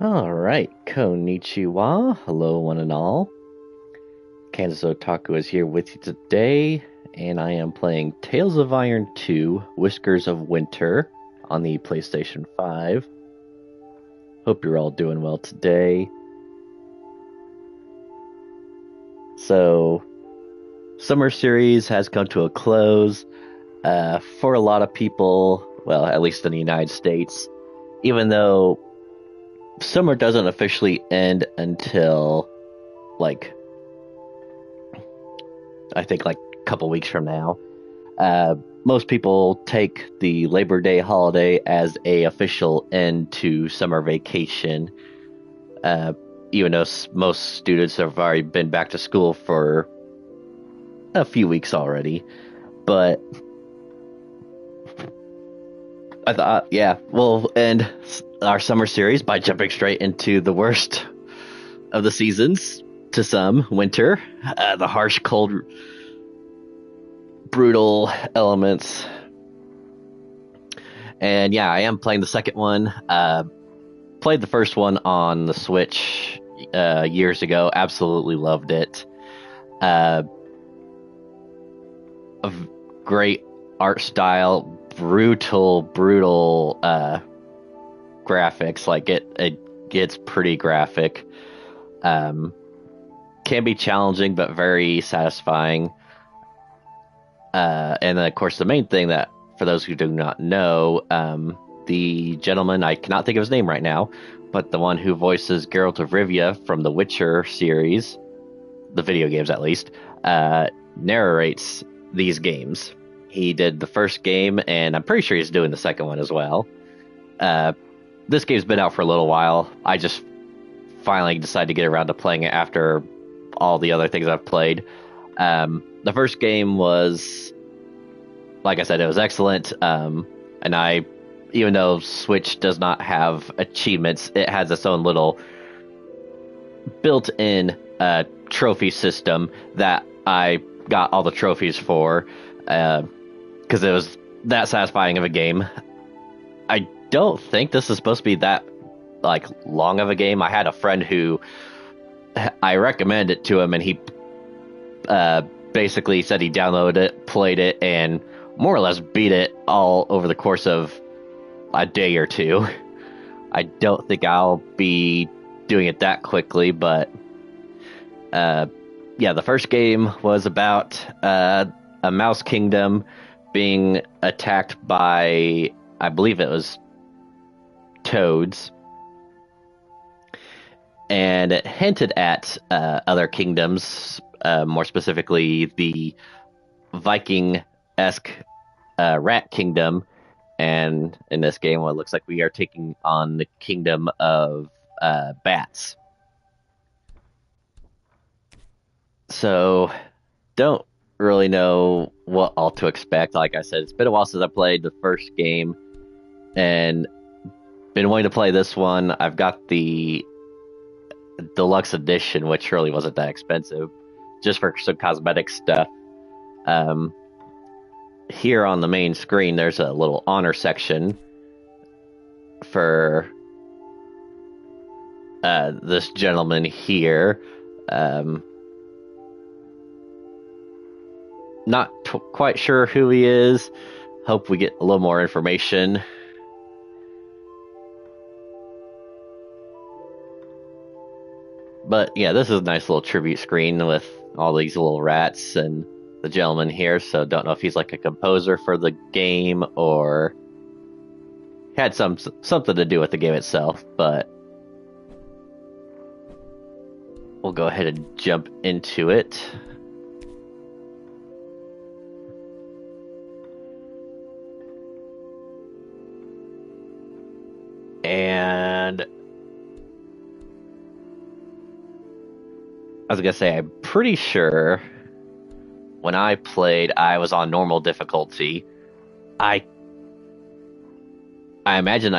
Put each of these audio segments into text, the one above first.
Alright, konnichiwa. Hello, one and all. Kansas Otaku is here with you today, and I am playing Tales of Iron 2 Whiskers of Winter on the PlayStation 5. Hope you're all doing well today. So, summer series has come to a close. For a lot of people, well, at least in the United States, even though summer doesn't officially end until I think a couple weeks from now. Most people take the Labor Day holiday as a official end to summer vacation, even though most students have already been back to school for a few weeks already. But I thought, yeah, we'll end our summer series by jumping straight into the worst of the seasons, to some, winter. The harsh, cold, brutal elements. And yeah, I am playing the second one. Played the first one on the Switch years ago. Absolutely loved it. A great art style, brutal graphics. It gets pretty graphic. Can be challenging, but very satisfying. And then, of course, the main thing that, for those who do not know, the gentleman, I cannot think of his name right now, but the one who voices Geralt of Rivia from the Witcher series, the video games at least, narrates these games. He did the first game, and I'm pretty sure he's doing the second one as well. This game's been out for a little while. I just finally decided to get around to playing it after all the other things I've played. The first game was, like I said, it was excellent. And even though Switch does not have achievements, it has its own little built-in trophy system that I got all the trophies for, because it was that satisfying of a game. I don't think this is supposed to be that long of a game. I had a friend who I recommended it to him, and he basically said he downloaded it, played it, and more or less beat it all over the course of a day or two. I don't think I'll be doing it that quickly, but yeah, the first game was about a mouse kingdom being attacked by, I believe it was toads, and it hinted at other kingdoms, more specifically the Viking-esque rat kingdom. And in this game, it looks like we are taking on the kingdom of bats. So, don't really know what all to expect. Like I said, it's been a while since I played the first game, and been wanting to play this one. I've got the deluxe edition, which really wasn't that expensive, just for some cosmetic stuff. Here on the main screen, there's a little honor section for this gentleman here. Not quite sure who he is. Hope we get a little more information. But yeah, this is a nice little tribute screen with all these little rats and the gentleman here. So don't know if he's like a composer for the game or had something to do with the game itself. But we'll go ahead and jump into it. And I was gonna say, I'm pretty sure when I played, I was on normal difficulty. I imagine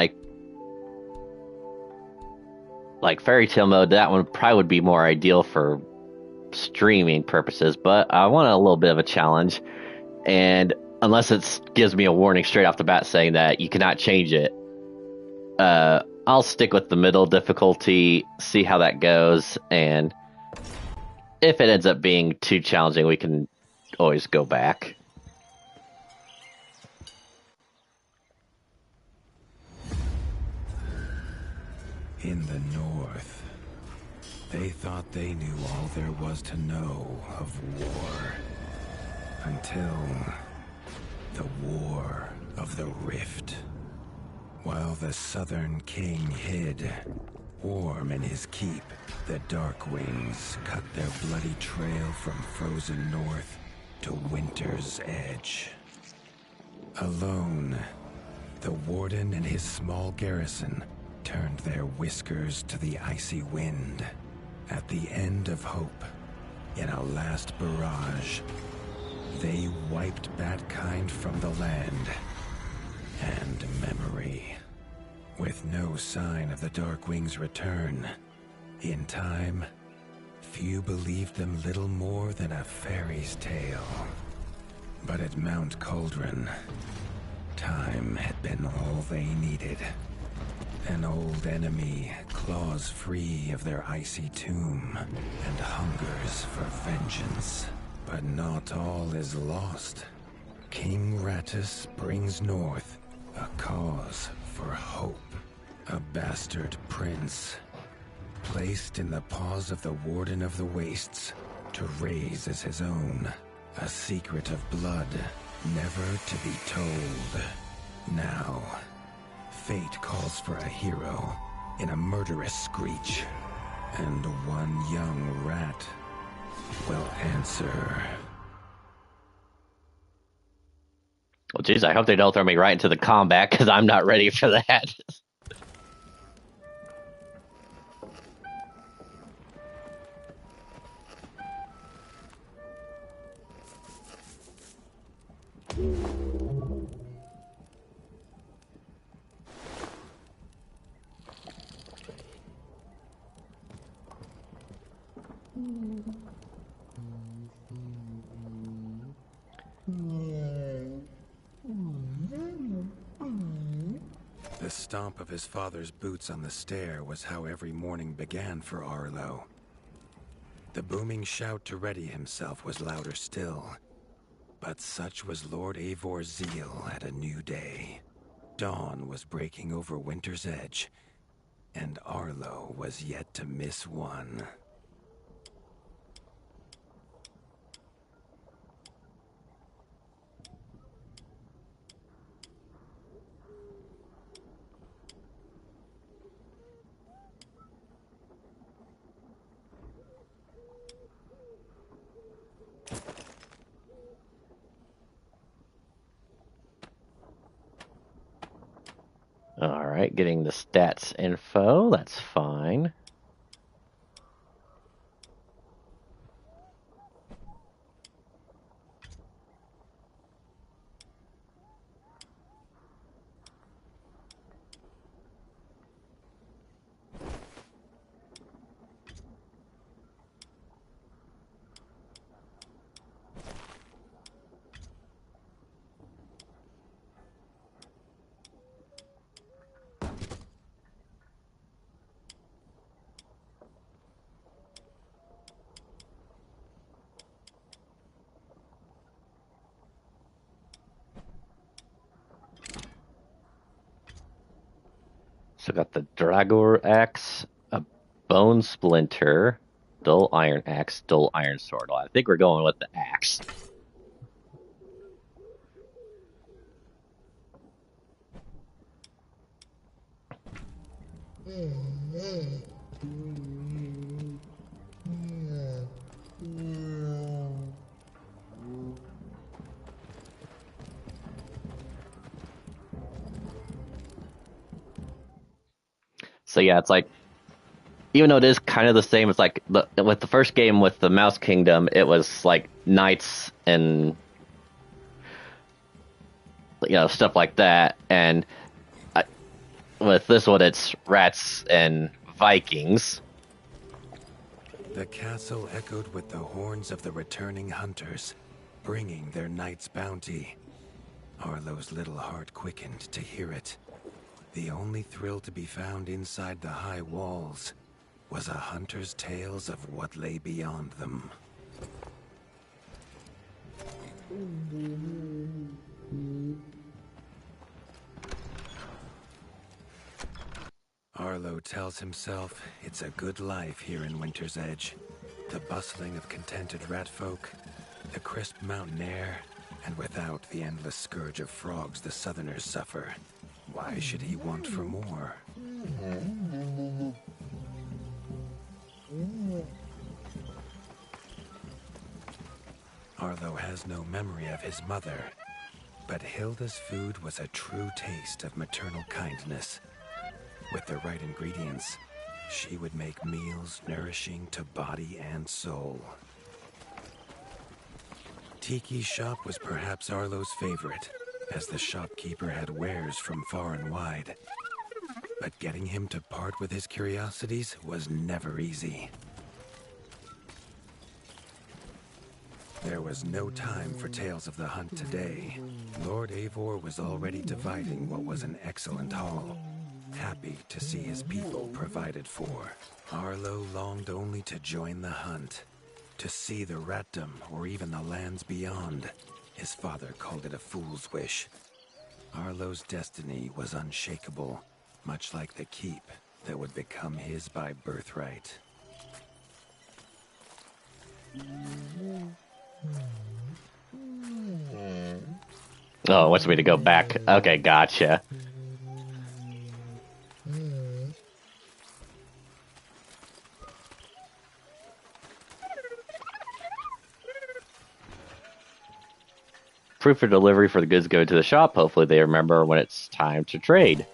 Fairy Tale mode, that one probably would be more ideal for streaming purposes, but I want a little bit of a challenge. And unless it gives me a warning straight off the bat saying that you cannot change it, I'll stick with the middle difficulty, see how that goes, and if it ends up being too challenging, we can always go back. In the north, they thought they knew all there was to know of war. Until the War of the Rift. While the Southern King hid, warm in his keep, the Darkwings cut their bloody trail from frozen north to winter's edge. Alone, the Warden and his small garrison turned their whiskers to the icy wind. At the end of hope, in a last barrage, they wiped Batkind from the land and memory. With no sign of the Darkwing's return, in time, few believed them little more than a fairy's tale. But at Mount Cauldron, time had been all they needed. An old enemy claws free of their icy tomb and hungers for vengeance. But not all is lost. King Rattus brings north a cause for hope. A bastard prince, placed in the paws of the Warden of the Wastes to raise as his own. A secret of blood, never to be told. Now, fate calls for a hero in a murderous screech. And one young rat will answer. Well, geez, I hope they don't throw me right into the combat, because I'm not ready for that. The stomp of his father's boots on the stair was how every morning began for Arlo. The booming shout to ready himself was louder still. But such was Lord Eivor's zeal at a new day. Dawn was breaking over winter's edge, and Arlo was yet to miss one. Alright, getting the stats info, that's fine. So got the Dragor Axe, a Bone Splinter, Dull Iron Axe, Dull Iron Sword. Well, I think we're going with the axe. So yeah, it's like, even though it is kind of the same, it's like with the first game with the Mouse Kingdom, it was like knights and stuff like that, and with this one, it's rats and Vikings. The castle echoed with the horns of the returning hunters, bringing their night's bounty. Arlo's little heart quickened to hear it. The only thrill to be found inside the high walls was a hunter's tales of what lay beyond them. Arlo tells himself it's a good life here in Winter's Edge. The bustling of contented rat folk, the crisp mountain air, and without the endless scourge of frogs the southerners suffer. Why should he want for more? Arlo has no memory of his mother, but Hilda's food was a true taste of maternal kindness. With the right ingredients, she would make meals nourishing to body and soul. Tiki's shop was perhaps Arlo's favorite, as the shopkeeper had wares from far and wide. But getting him to part with his curiosities was never easy. There was no time for tales of the hunt today. Lord Eivor was already dividing what was an excellent haul, happy to see his people provided for. Arlo longed only to join the hunt, to see the ratdom or even the lands beyond. His father called it a fool's wish. Arlo's destiny was unshakable, much like the keep that would become his by birthright. Oh, it wants me to go back. Okay, gotcha. Proof of delivery for the goods going to the shop. Hopefully they remember when it's time to trade.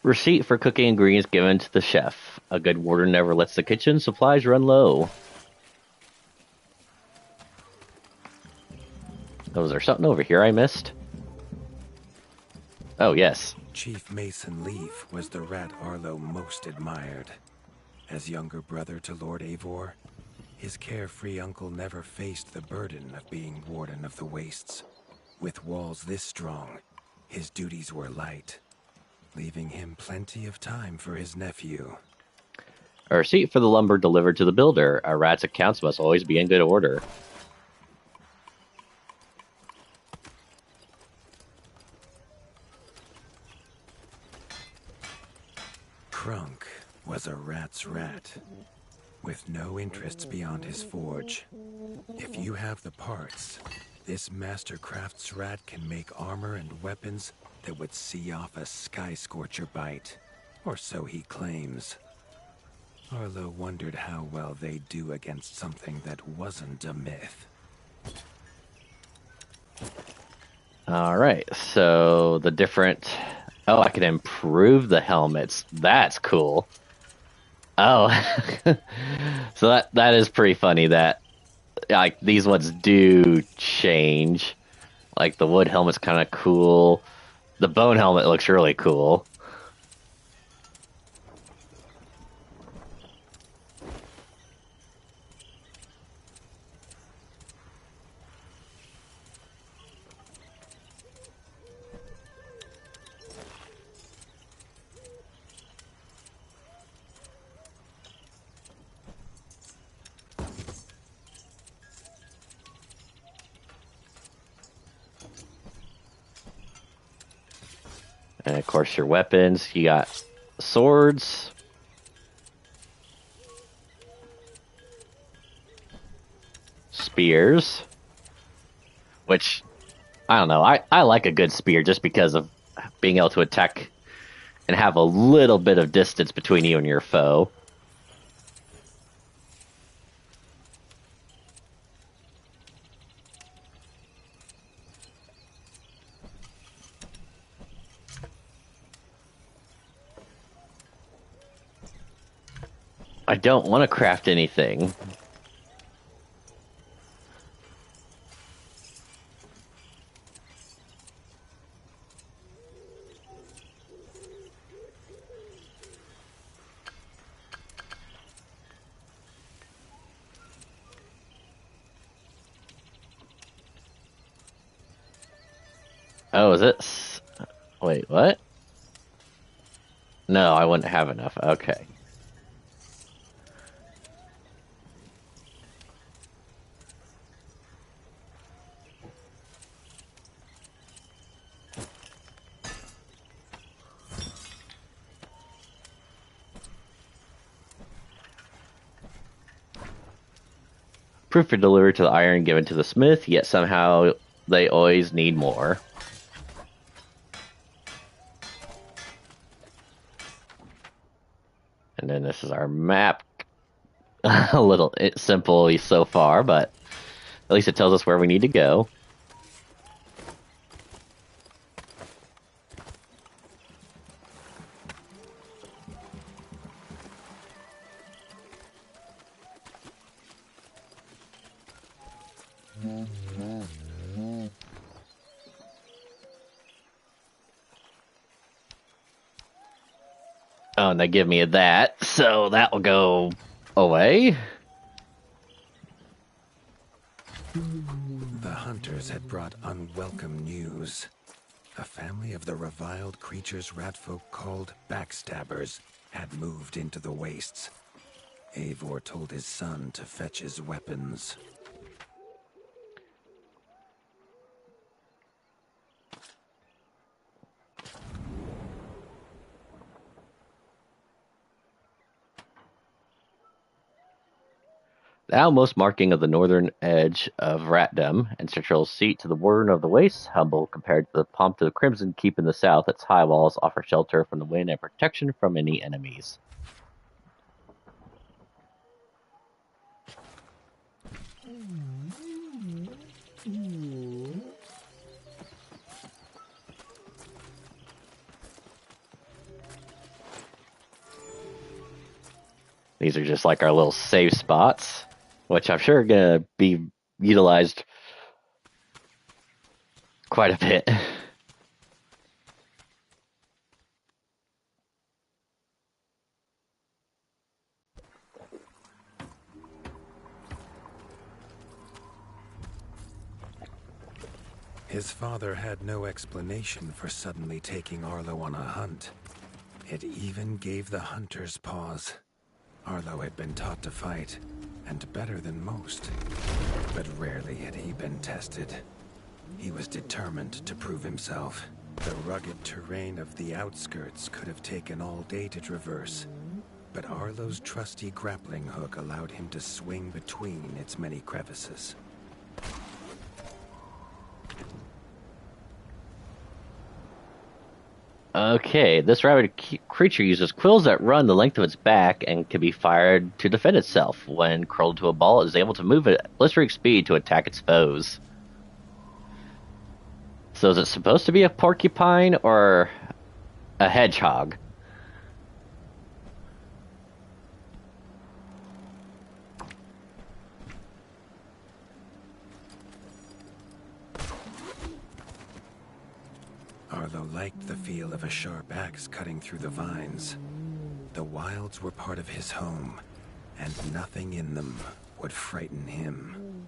Receipt for cooking ingredients given to the chef. A good warden never lets the kitchen supplies run low. Oh, is there something over here I missed? Oh, yes. Chief Mason Leaf was the rat Arlo most admired. As younger brother to Lord Eivor, his carefree uncle never faced the burden of being warden of the wastes. With walls this strong, his duties were light, leaving him plenty of time for his nephew. A receipt for the lumber delivered to the builder. A rat's accounts must always be in good order. Crunk was a rat's rat, with no interests beyond his forge. If you have the parts, this master crafts rat can make armor and weapons that would see off a sky scorcher bite, or so he claims. Arlo wondered how well they'd do against something that wasn't a myth. Alright, so the different... Oh, I can improve the helmets. That's cool. Oh, so that is pretty funny that like these ones do change. Like the wood helmet's kind of cool. The bone helmet looks really cool. And of course your weapons, you got swords, spears, which, I don't know, I like a good spear just because of being able to attack and have a little bit of distance between you and your foe. I don't want to craft anything. Oh, is it? Wait, what? No, I wouldn't have enough. Okay. Proof for delivery to the iron given to the smith, yet somehow they always need more. And then this is our map. A little simple so far, but at least it tells us where we need to go. Oh, and they give me that, so that will go away. The hunters had brought unwelcome news. A family of the reviled creatures ratfolk called backstabbers had moved into the wastes. Eivor told his son to fetch his weapons. The outmost marking of the northern edge of Ratdom, and central seat to the warden of the wastes, humble compared to the pomp of the Crimson Keep in the south, its high walls offer shelter from the wind and protection from any enemies. These are just like our little save spots, which I'm sure are going to be utilized quite a bit. His father had no explanation for suddenly taking Arlo on a hunt. It even gave the hunters pause. Arlo had been taught to fight, and better than most. But rarely had he been tested. He was determined to prove himself. The rugged terrain of the outskirts could have taken all day to traverse, but Arlo's trusty grappling hook allowed him to swing between its many crevices. Okay, this rabid creature uses quills that run the length of its back and can be fired to defend itself. When curled to a ball, it is able to move at blistering speed to attack its foes. So is it supposed to be a porcupine or a hedgehog? Arlo liked the feel of a sharp axe cutting through the vines. The wilds were part of his home, and nothing in them would frighten him.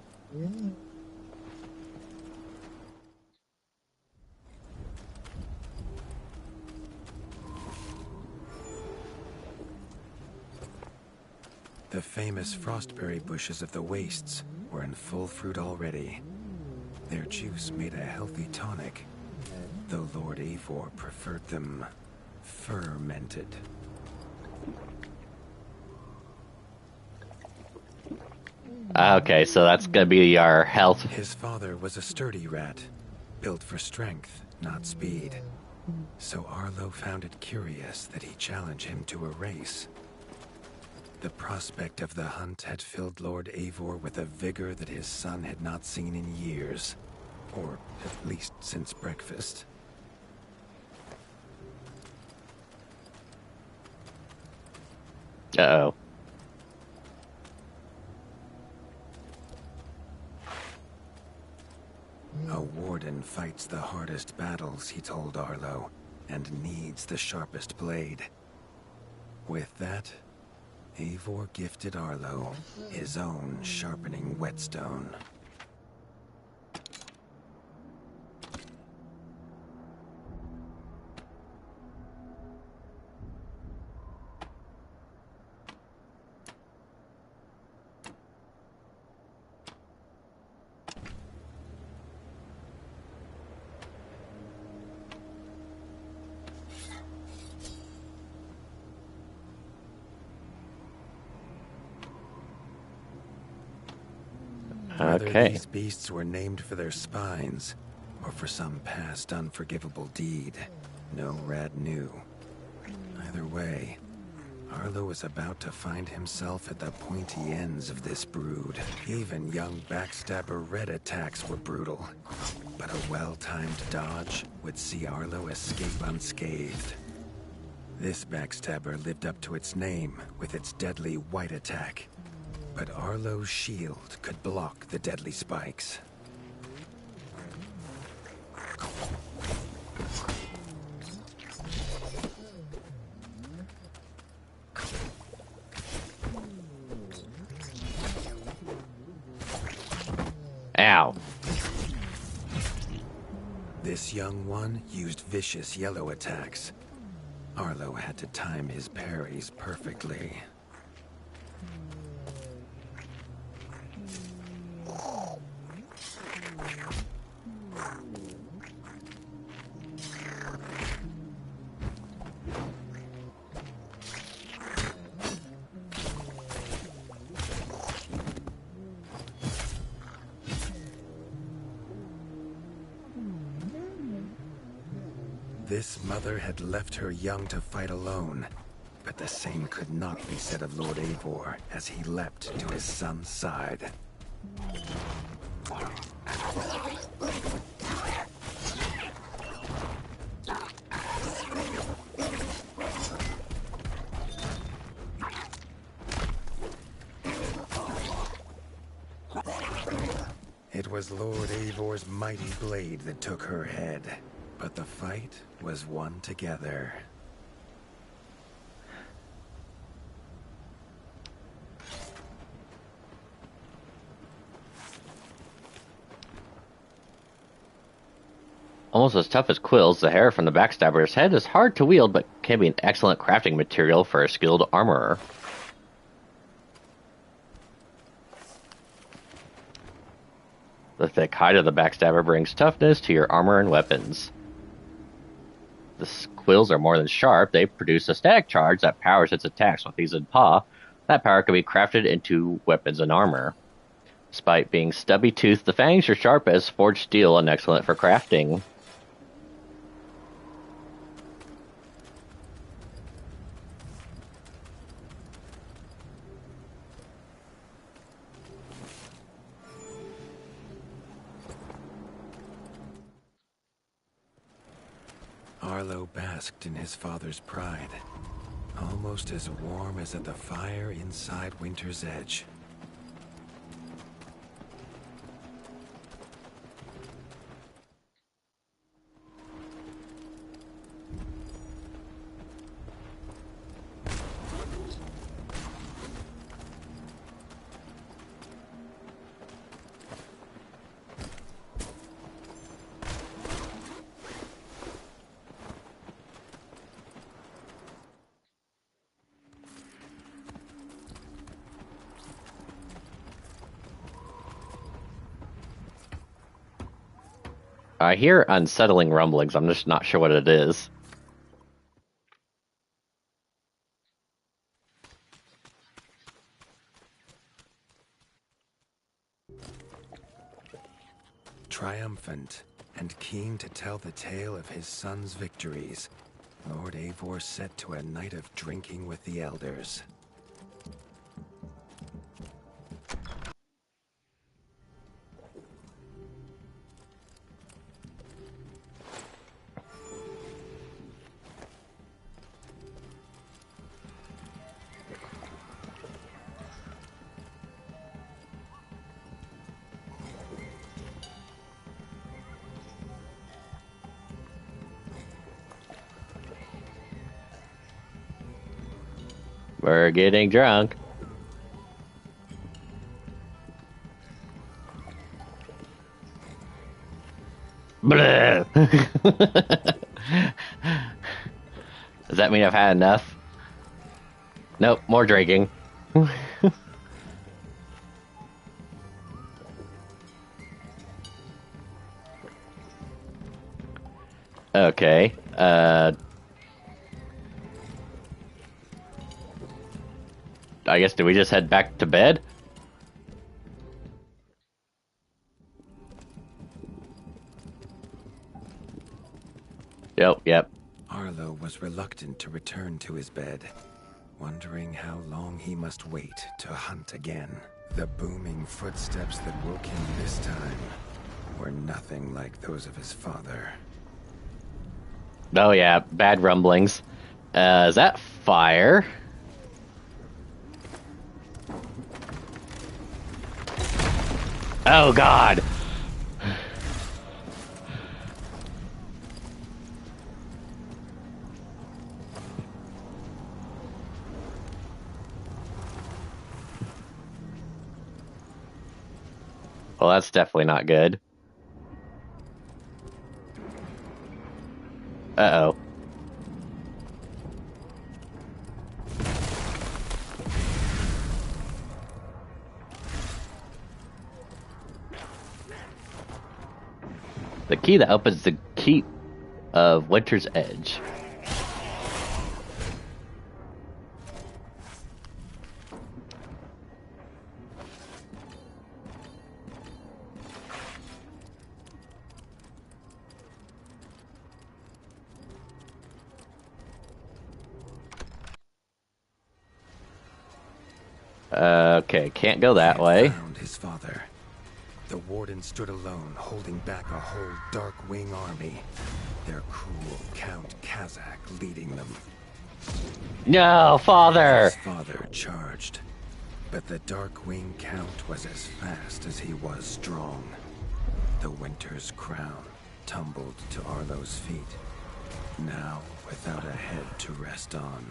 The famous frostberry bushes of the wastes were in full fruit already. Their juice made a healthy tonic, though Lord Eivor preferred them fermented. Okay, so that's gonna be our health. His father was a sturdy rat, built for strength, not speed. So Arlo found it curious that he challenged him to a race. The prospect of the hunt had filled Lord Eivor with a vigor that his son had not seen in years, or at least since breakfast. Uh-oh. Warden fights the hardest battles, he told Arlo, and needs the sharpest blade. With that, Eivor gifted Arlo his own sharpening whetstone. Whether Okay. these beasts were named for their spines, or for some past unforgivable deed, no rat knew. Either way, Arlo was about to find himself at the pointy ends of this brood. Even young backstabber Red attacks were brutal, but a well-timed dodge would see Arlo escape unscathed. This backstabber lived up to its name with its deadly white attack, but Arlo's shield could block the deadly spikes. Ow. This young one used vicious yellow attacks. Arlo had to time his parries perfectly. This mother had left her young to fight alone, but the same could not be said of Lord Eivor as he leapt to his son's side. It was Lord Eivor's mighty blade that took her head, but the fight was won together. Almost as tough as quills, the hair from the backstabber's head is hard to wield, but can be an excellent crafting material for a skilled armorer. The thick hide of the backstabber brings toughness to your armor and weapons. The quills are more than sharp, they produce a static charge that powers its attacks with Thieves' Paw. That power can be crafted into weapons and armor. Despite being stubby-toothed, the fangs are sharp as forged steel and excellent for crafting. Arlo basked in his father's pride, almost as warm as at the fire inside Winter's Edge. I hear unsettling rumblings. I'm just not sure what it is. Triumphant and keen to tell the tale of his son's victories, Lord Eivor set to a night of drinking with the elders. We're getting drunk. Bleh. Does that mean I've had enough? Nope, more drinking. Okay. I guess do we just head back to bed? Yep. Arlo was reluctant to return to his bed, wondering how long he must wait to hunt again. The booming footsteps that woke him this time were nothing like those of his father. Oh yeah, bad rumblings. Is that fire? Oh god! Well, that's definitely not good. Uh-oh. The key that opens the keep of Winter's Edge. Okay, can't go that way. Found his father. The warden stood alone, holding back a whole Darkwing army. Their cruel Count Kazak leading them. No, father! His father charged, but the Darkwing Count was as fast as he was strong. The Winter's crown tumbled to Arlo's feet, now without a head to rest on.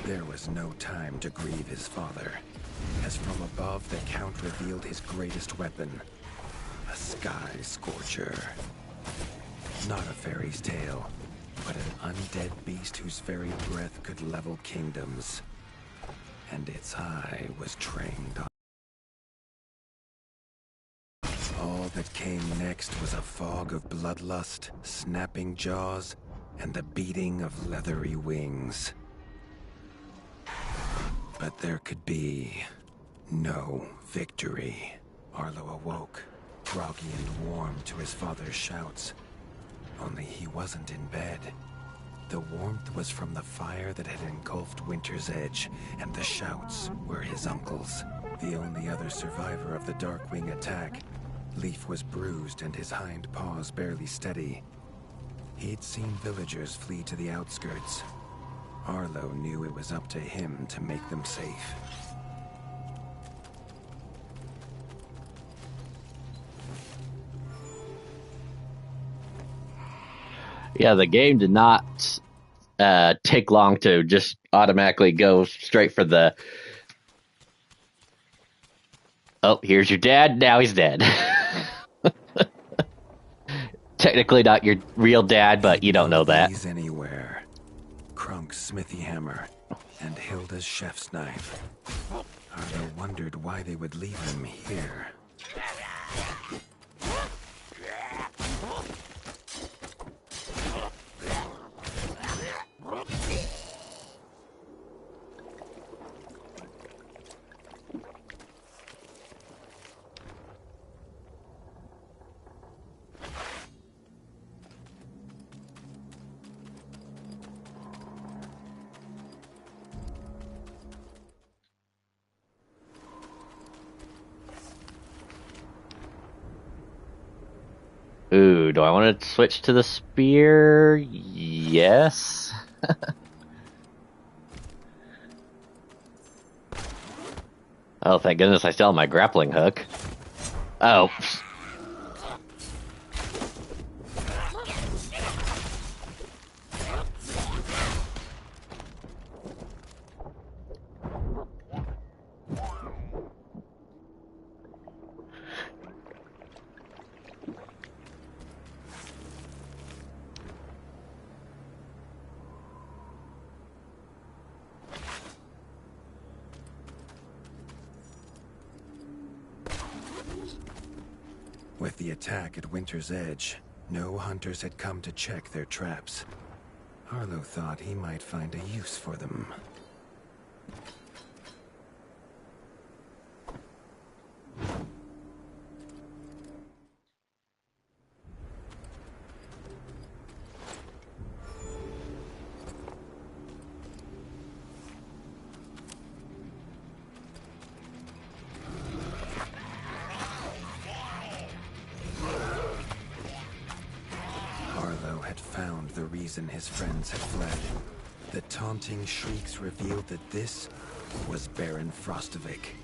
There was no time to grieve his father, as from above the Count revealed his greatest weapon, a Sky Scorcher. Not a fairy's tale, but an undead beast whose very breath could level kingdoms. And its eye was trained on. All that came next was a fog of bloodlust, snapping jaws, and the beating of leathery wings. But there could be no victory. Arlo awoke, groggy and warm to his father's shouts. Only he wasn't in bed. The warmth was from the fire that had engulfed Winter's Edge, and the shouts were his uncle's. The only other survivor of the Darkwing attack, Leaf was bruised and his hind paws barely steady. He'd seen villagers flee to the outskirts. Arlo knew it was up to him to make them safe. Yeah, the game did not take long to just automatically go straight for the... Oh, here's your dad, now he's dead. Technically not your real dad, but you don't know that. Anywhere. Krunk's smithy hammer and Hilda's chef's knife. Arlo wondered why they would leave him here. Ooh, do I want to switch to the spear? Yes. Oh, thank goodness I still have my grappling hook. Oh. With the attack at Winter's Edge, no hunters had come to check their traps. Harlow thought he might find a use for them. Found the reason his friends had fled. The taunting shrieks revealed that this was Baron Frostovik,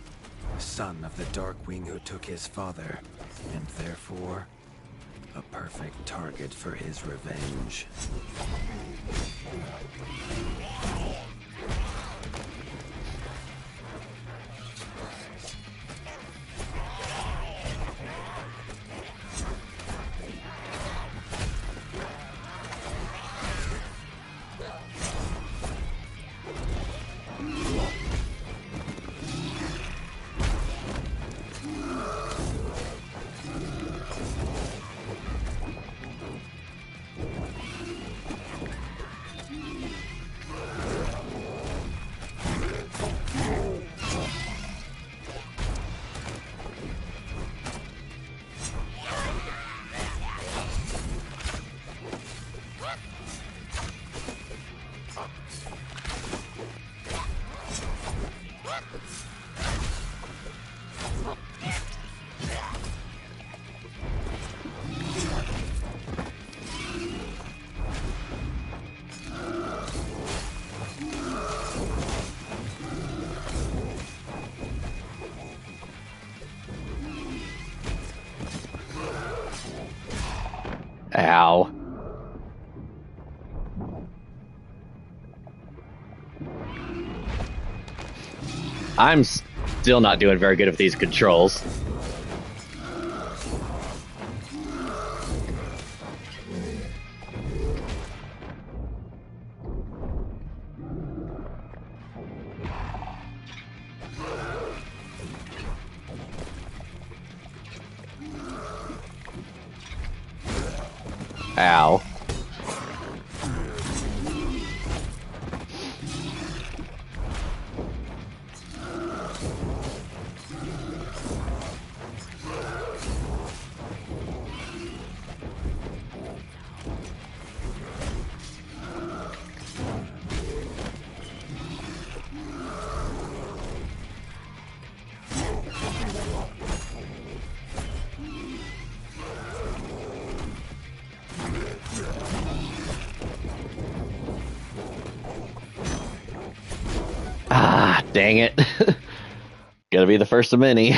son of the Darkwing who took his father, and therefore a perfect target for his revenge. Ow. I'm still not doing very good with these controls. Ow. Ah, dang it. Gotta be the first of many.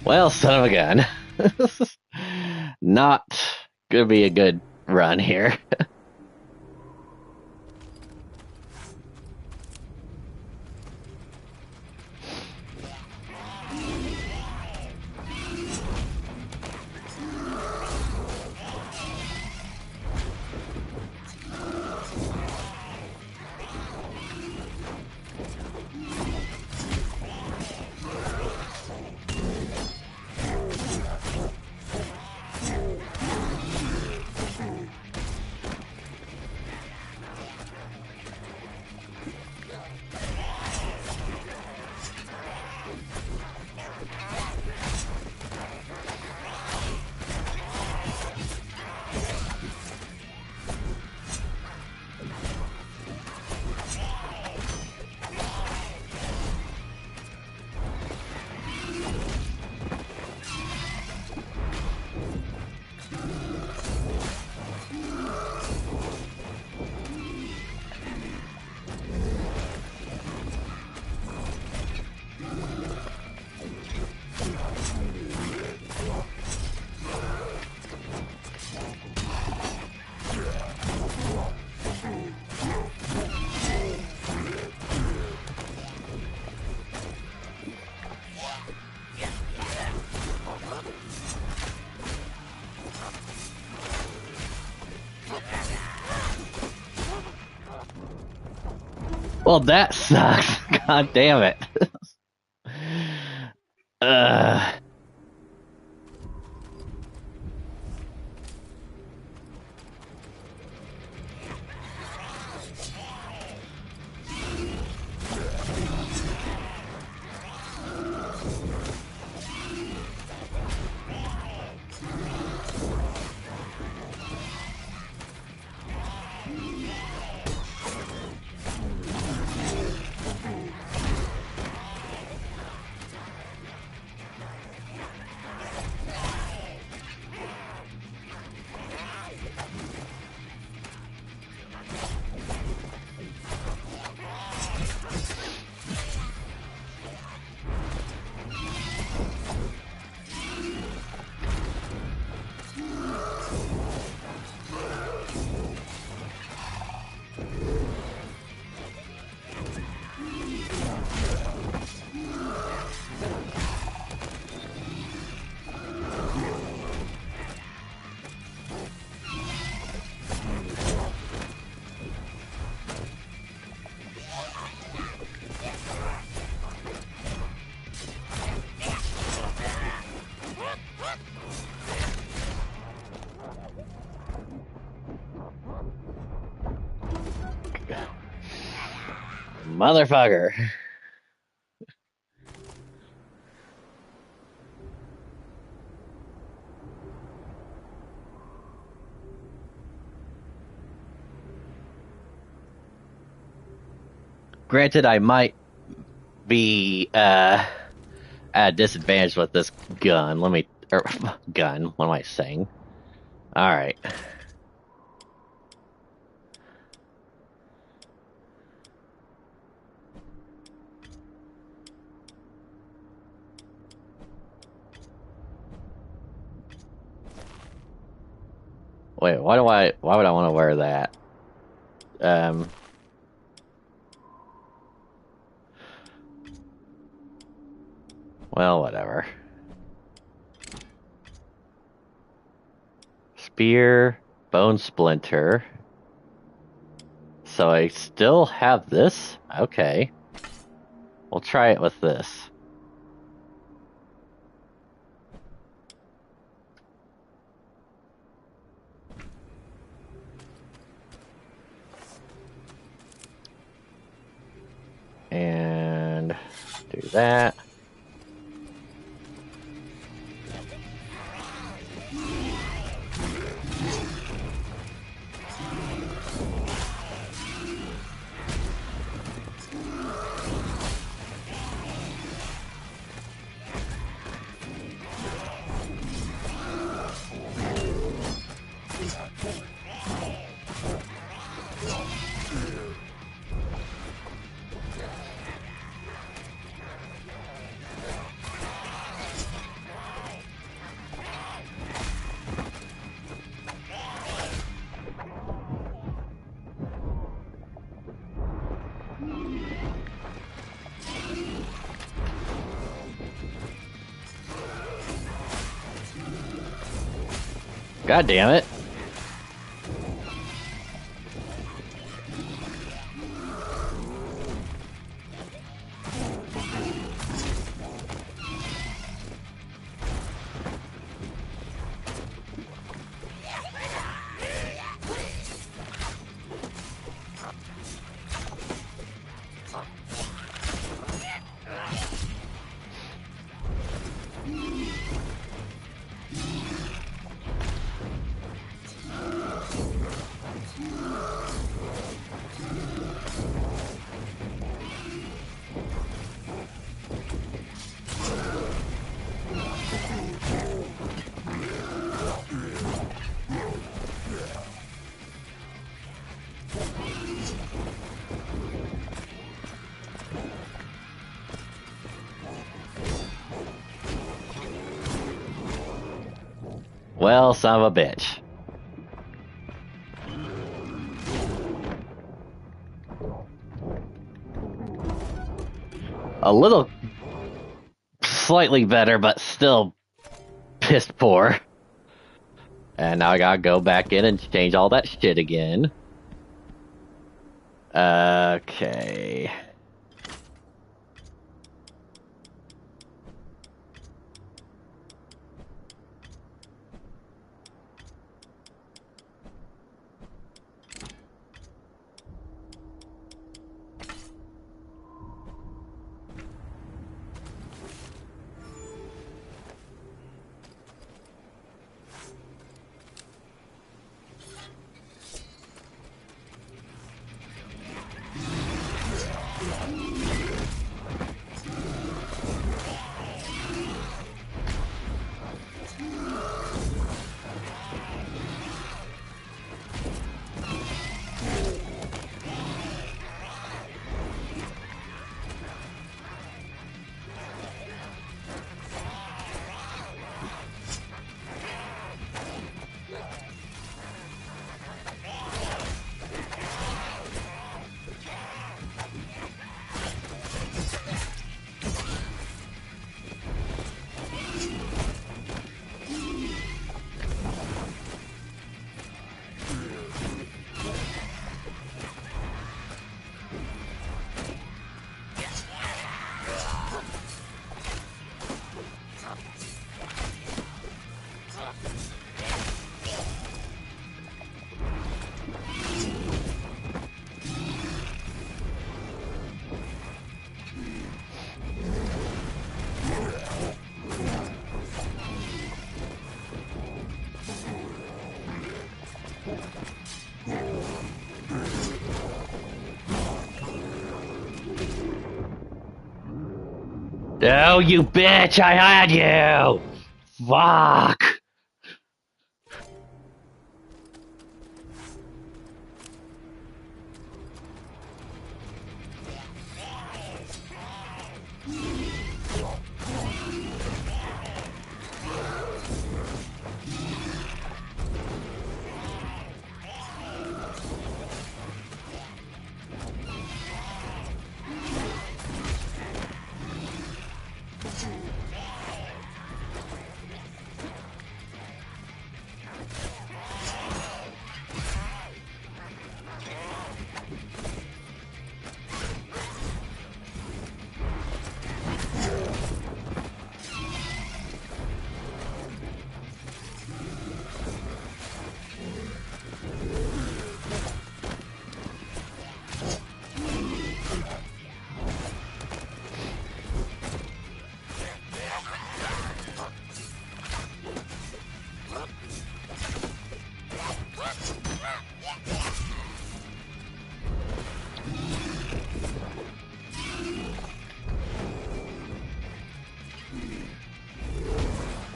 Well, son of a gun. not gonna be a good run here. Well, that sucks. God damn it. uh. Motherfucker. Granted, I might be at a disadvantage with this gun. Gun. What am I saying? All right. Wait, why would I want to wear that? Well, whatever. Spear, bone splinter. So I still have this? Okay. We'll try it with this. And do that. God damn it. Well, son of a bitch. A little slightly better, but still piss poor. And now I gotta go back in and change all that shit again. Okay. Oh, you bitch! I had you! Fuck!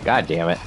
God damn it.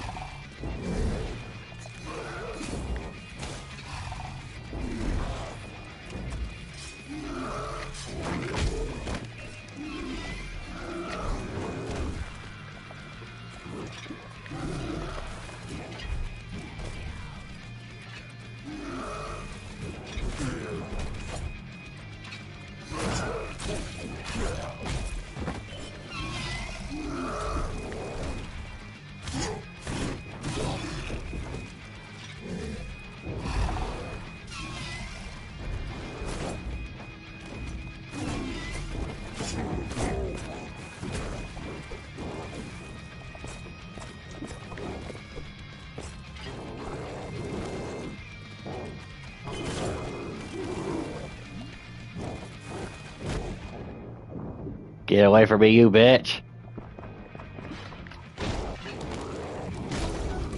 Get away from me, you bitch.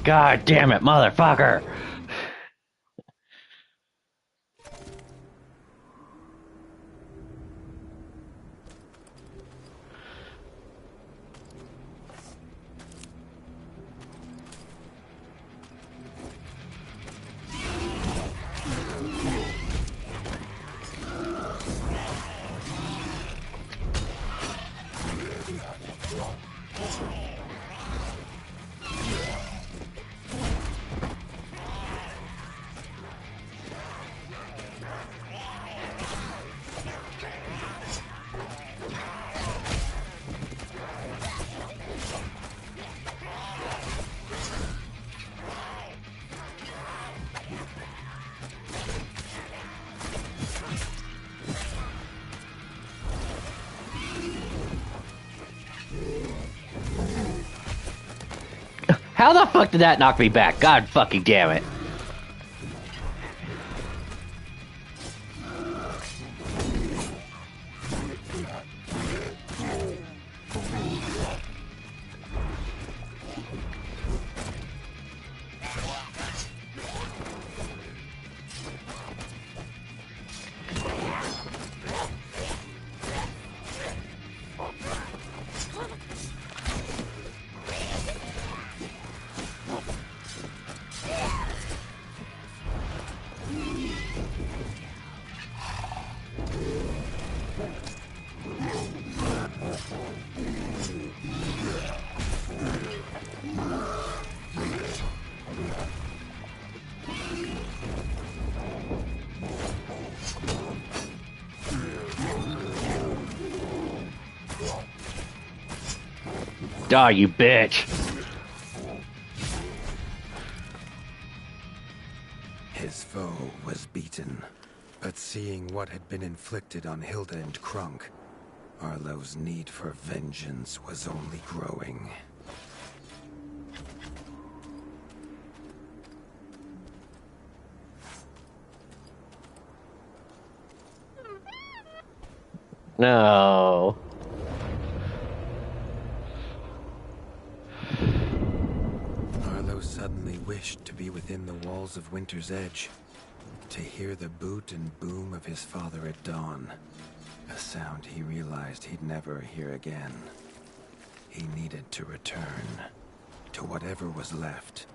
God damn it, motherfucker. How the fuck did that knock me back? God fucking damn it. Die, you bitch. His foe was beaten, but seeing what had been inflicted on Hilda and Krunk, Arlo's need for vengeance was only growing. No. Arlo suddenly wished to be within the walls of Winter's Edge, to hear the boot and boom of his father at dawn, a sound he realized he'd never hear again. He needed to return to whatever was left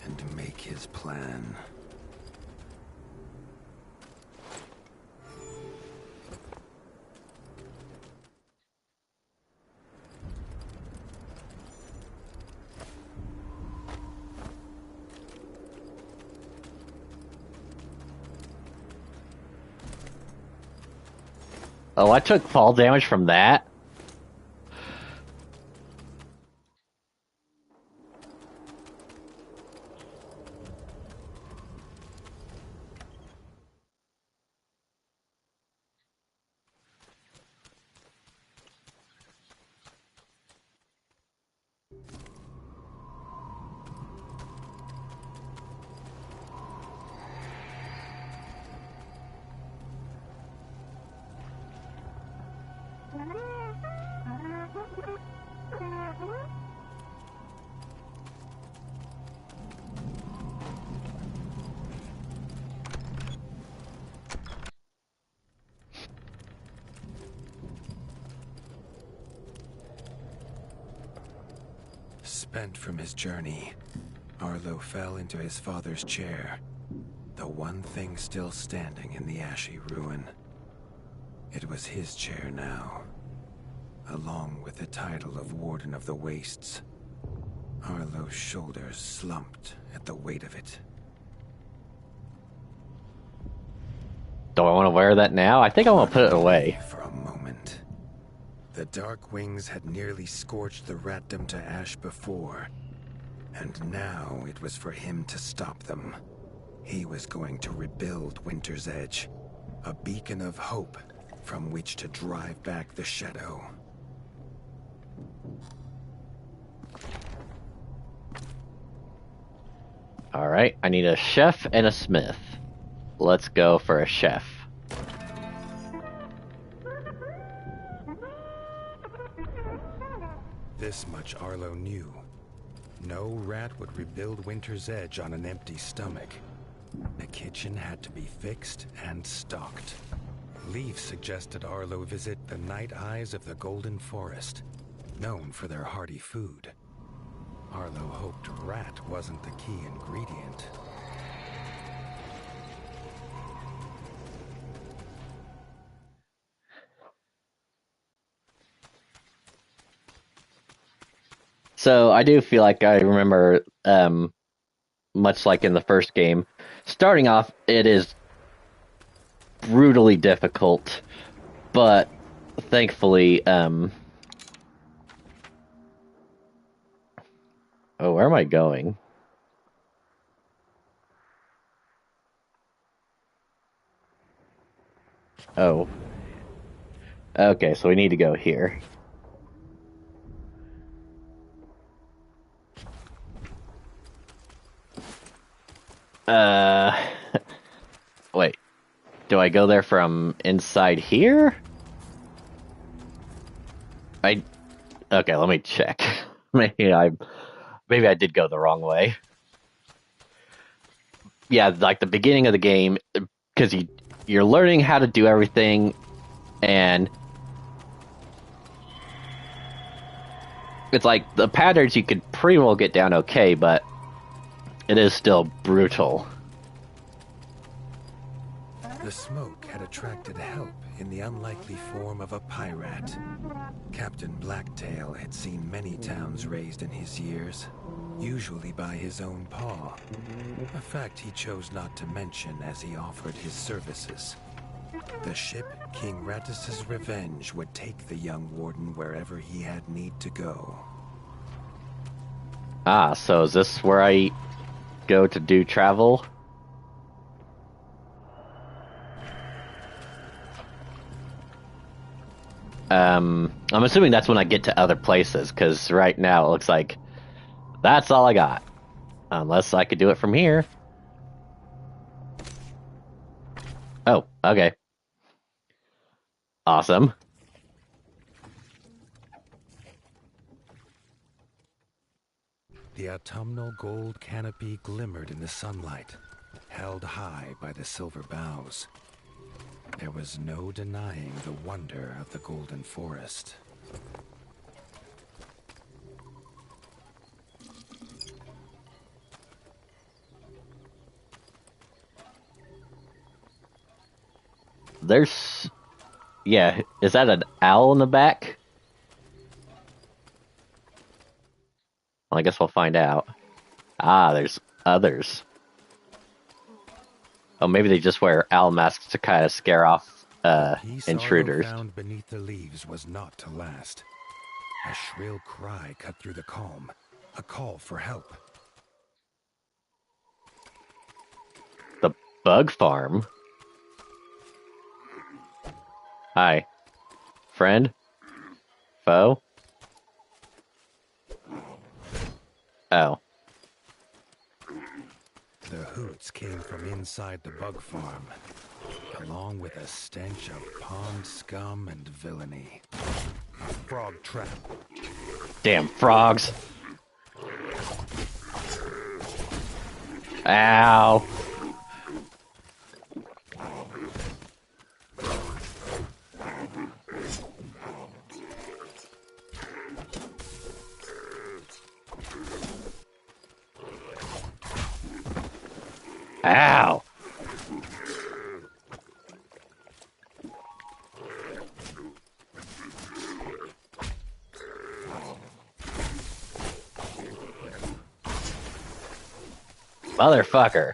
and make his plan. Oh, I took fall damage from that? Spent from his journey, Arlo fell into his father's chair, the one thing still standing in the ashy ruin. It was his chair now, along with the title of Warden of the Wastes. Arlo's shoulders slumped at the weight of it. Do I want to wear that now? I think I want to put it away. For a moment. The dark wings had nearly scorched the ratdom to ash before, and now it was for him to stop them. He was going to rebuild Winter's Edge, a beacon of hope from which to drive back the shadow. Alright, I need a chef and a smith. Let's go for a chef. This much Arlo knew. No rat would rebuild Winter's Edge on an empty stomach. The kitchen had to be fixed and stocked. Leaf suggested Arlo visit the Night Eyes of the Golden Forest, known for their hearty food. Arlo hoped rat wasn't the key ingredient. So I do feel like I remember, much like in the first game, starting off, it is brutally difficult, but thankfully, oh, where am I going? Oh. Okay, so we need to go here. Wait. Do I go there from inside here? Okay, let me check. Maybe I did go the wrong way. Yeah, like the beginning of the game, because you're learning how to do everything, and it's like the patterns you could pretty well get down okay, but it is still brutal. The smoke had attracted help in the unlikely form of a pirate. Captain Blacktail had seen many towns razed in his years, usually by his own paw. A fact he chose not to mention as he offered his services. The ship King Rattus's Revenge would take the young warden wherever he had need to go. Ah, so is this where I go to do travel? I'm assuming that's when I get to other places, because right now it looks like that's all I got. Unless I could do it from here. Oh, okay. Awesome. The autumnal gold canopy glimmered in the sunlight, held high by the silver boughs. There was no denying the wonder of the Golden Forest. There's... Yeah, is that an owl in the back? Well, I guess we'll find out. Ah, there's others. Oh, maybe they just wear owl masks to kind of scare off intruders. Peace Arlo found beneath the leaves was not to last. A shrill cry cut through the calm, a call for help. The bug farm? Hi. Friend? Foe? Oh. The hoots came from inside the bug farm, along with a stench of pond scum and villainy. A frog trap. Damn frogs. Ow. Ow. Motherfucker.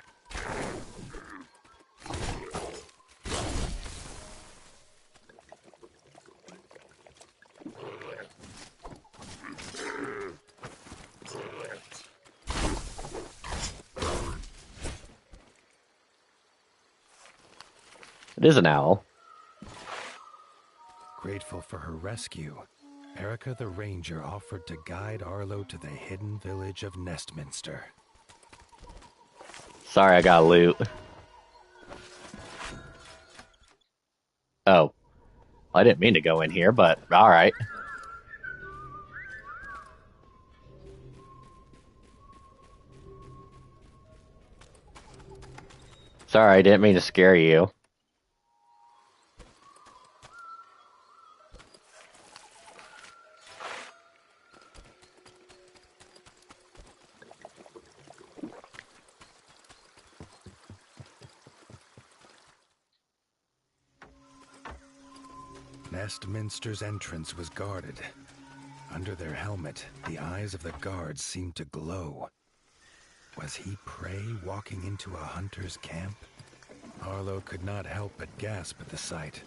It is an owl. Grateful for her rescue, Erica the Ranger offered to guide Arlo to the hidden village of Nestminster. Sorry, I got loot. Oh. I didn't mean to go in here, but alright. Sorry, I didn't mean to scare you. Nestminster's entrance was guarded. Under their helmet, the eyes of the guards seemed to glow. Was he prey walking into a hunter's camp? Arlo could not help but gasp at the sight.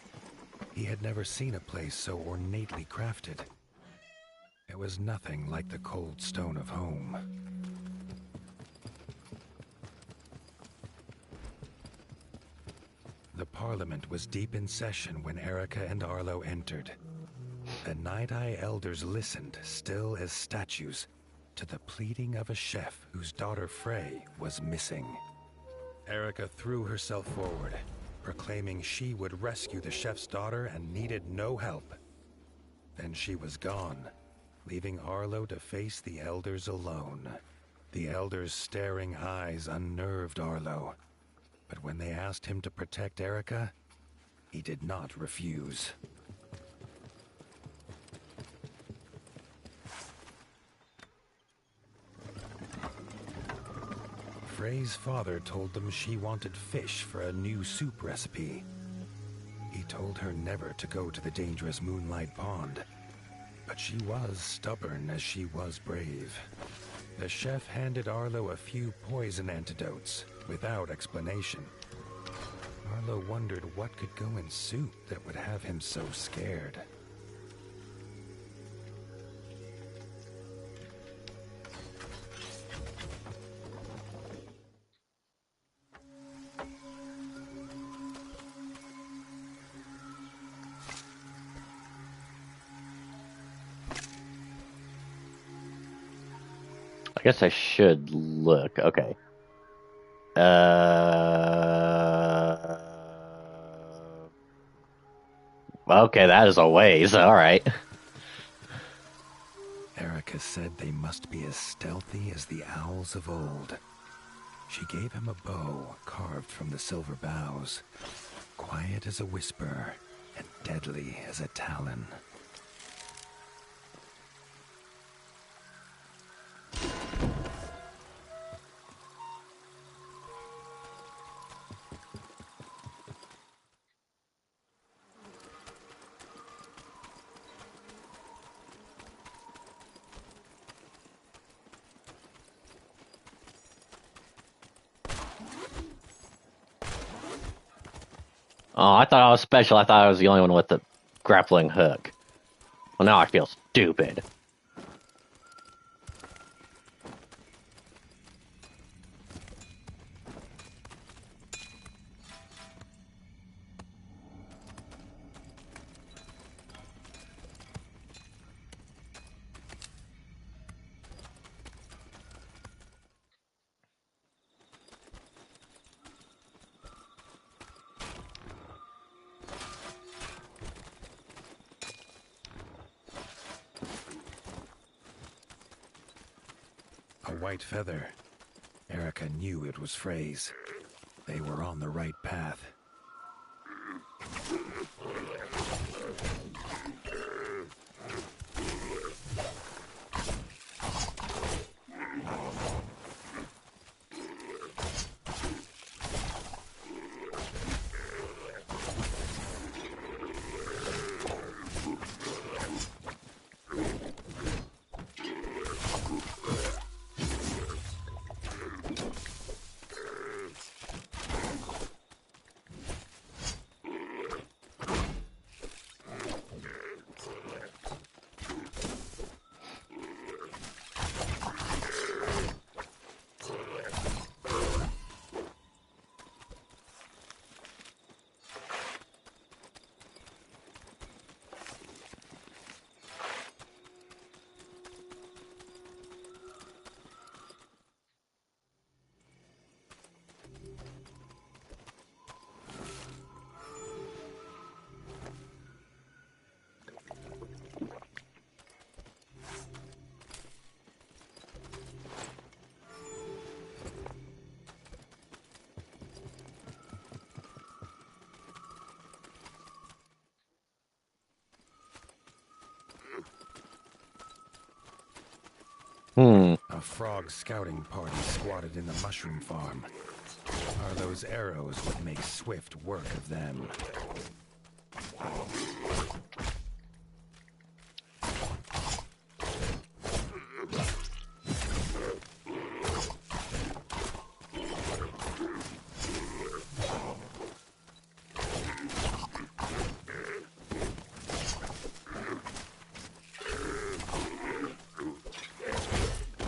He had never seen a place so ornately crafted. It was nothing like the cold stone of home. The Parliament was deep in session when Erica and Arlo entered. The Night-Eye elders listened, still as statues, to the pleading of a chef whose daughter Frey was missing. Erica threw herself forward, proclaiming she would rescue the chef's daughter and needed no help. Then she was gone, leaving Arlo to face the elders alone. The elders' staring eyes unnerved Arlo, but when they asked him to protect Erica, he did not refuse. Frey's father told them she wanted fish for a new soup recipe. He told her never to go to the dangerous Moonlight Pond, but she was stubborn as she was brave. The chef handed Arlo a few poison antidotes without explanation. Arlo wondered what could go in soup that would have him so scared. I guess I should look. Okay. Okay, that is a ways. All right. Erica said they must be as stealthy as the owls of old. She gave him a bow carved from the silver boughs, quiet as a whisper and deadly as a talon. Oh, I thought I was special. I thought I was the only one with the grappling hook. Well, now I feel stupid. A white feather. Erica knew it was Frey's. They were on the right path. Hmm. A frog scouting party squatted in the mushroom farm. Arlo's arrows would make swift work of them.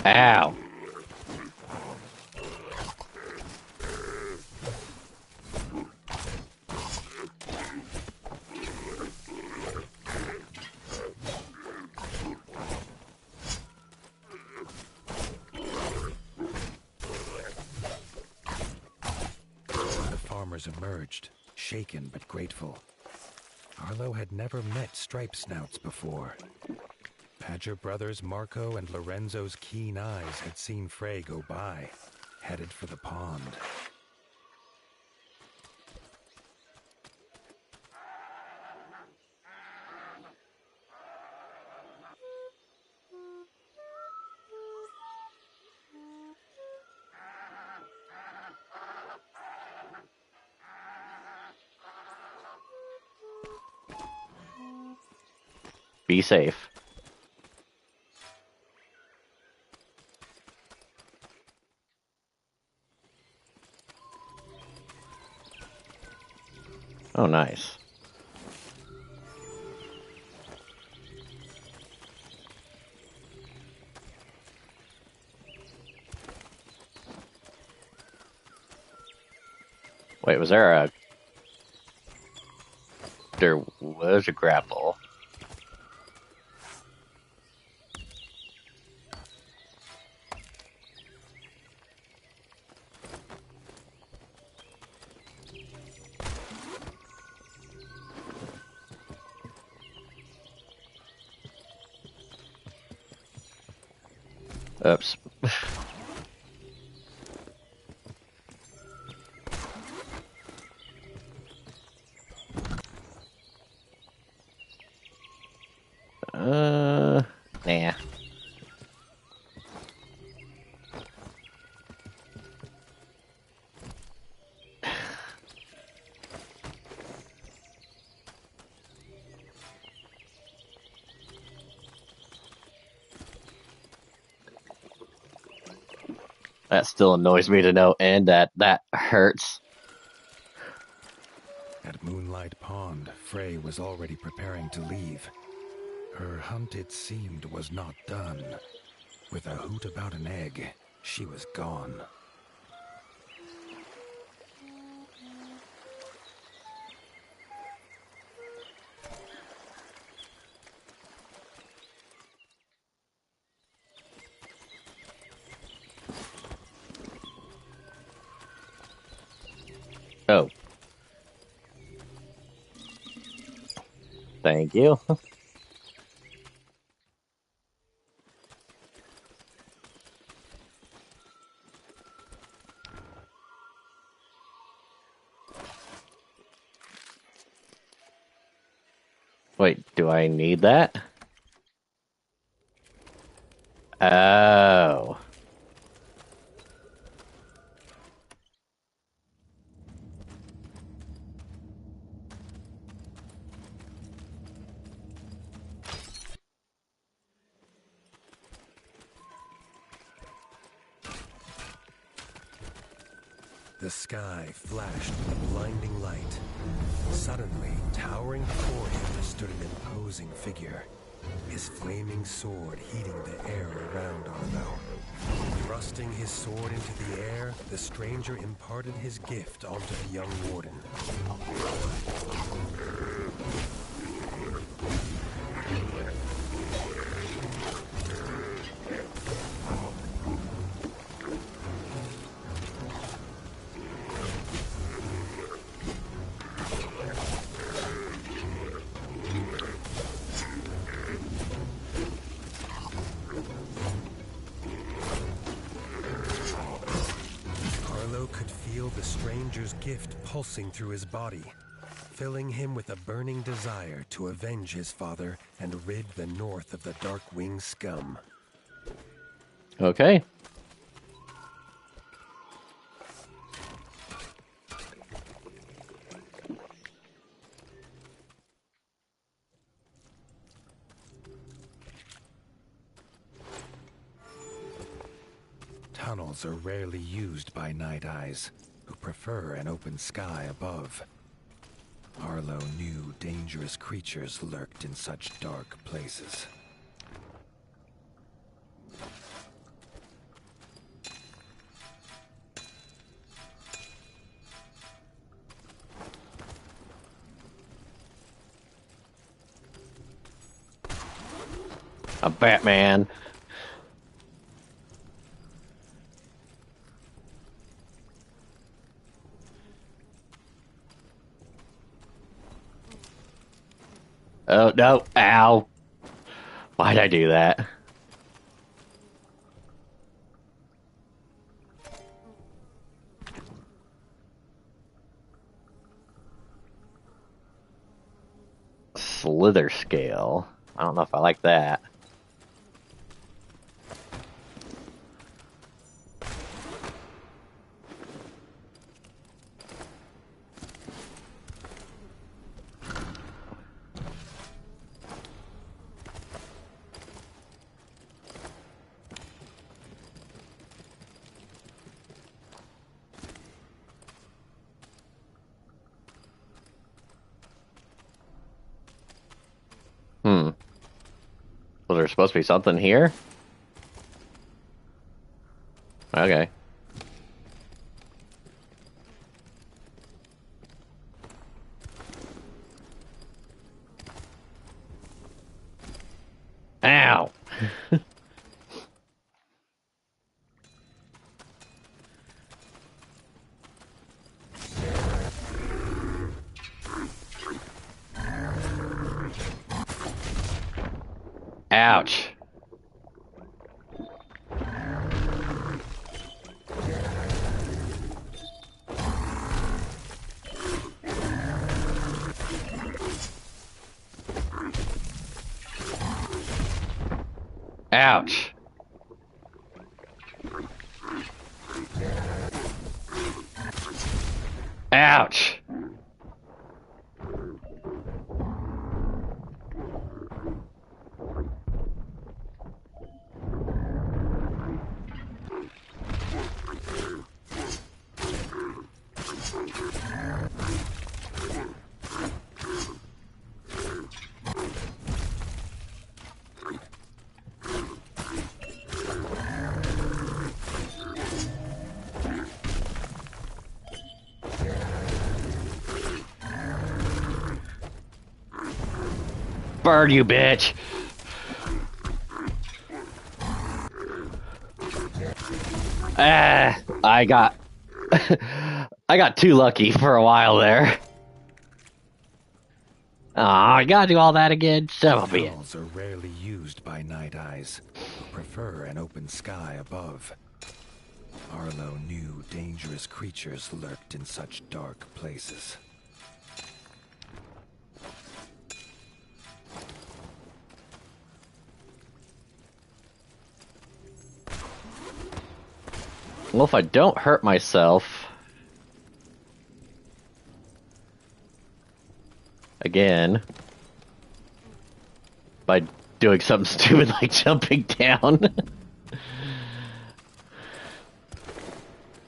Ow. The farmers emerged, shaken but grateful. Arlo had never met stripe snouts before. Badger brothers Marco and Lorenzo's keen eyes had seen Frey go by, headed for the pond. Be safe. Oh, nice. Wait, was there a... There was a grapple. Oops. Nah. That still annoys me to no end. That hurts. At Moonlight Pond, Frey was already preparing to leave. Her hunt, it seemed, was not done. With a hoot about an egg, she was gone. Oh. Thank you. Wait, do I need that? Oh. The sky flashed with a blinding light. Suddenly, towering before him stood an imposing figure, his flaming sword heating the air around Arlo. Thrusting his sword into the air, the stranger imparted his gift onto the young warden. The stranger's gift pulsing through his body, filling him with a burning desire to avenge his father and rid the North of the Darkwing scum. Okay. Tunnels are rarely used by Night Eyes, who prefer an open sky above. Arlo knew dangerous creatures lurked in such dark places. A Batman. Oh, no. Ow. Why'd I do that? Slither scale. I don't know if I like that. Was there supposed to be something here? Okay. Ow! Ouch. Ouch. Ouch. Burn, you bitch! Ah, I got... I got too lucky for a while there. Aw, I gotta do all that again? Son of a bitch. Tunnels are rarely used by Night Eyes, who prefer an open sky above. Arlo knew dangerous creatures lurked in such dark places. Well, if I don't hurt myself... again... by doing something stupid like jumping down...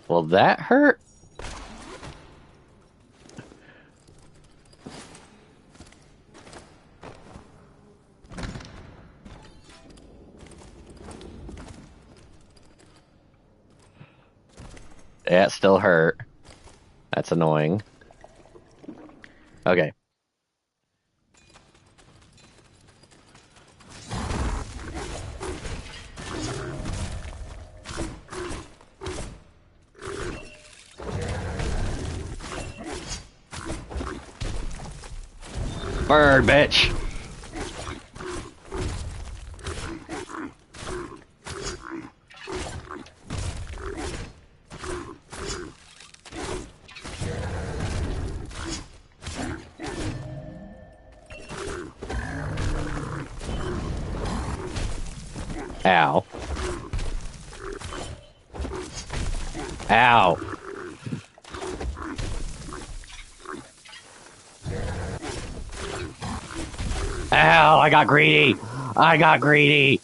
will that hurt? Yeah, it still hurt. That's annoying. Okay. Burn, bitch! Ow. Ow. Ow, I got greedy. I got greedy.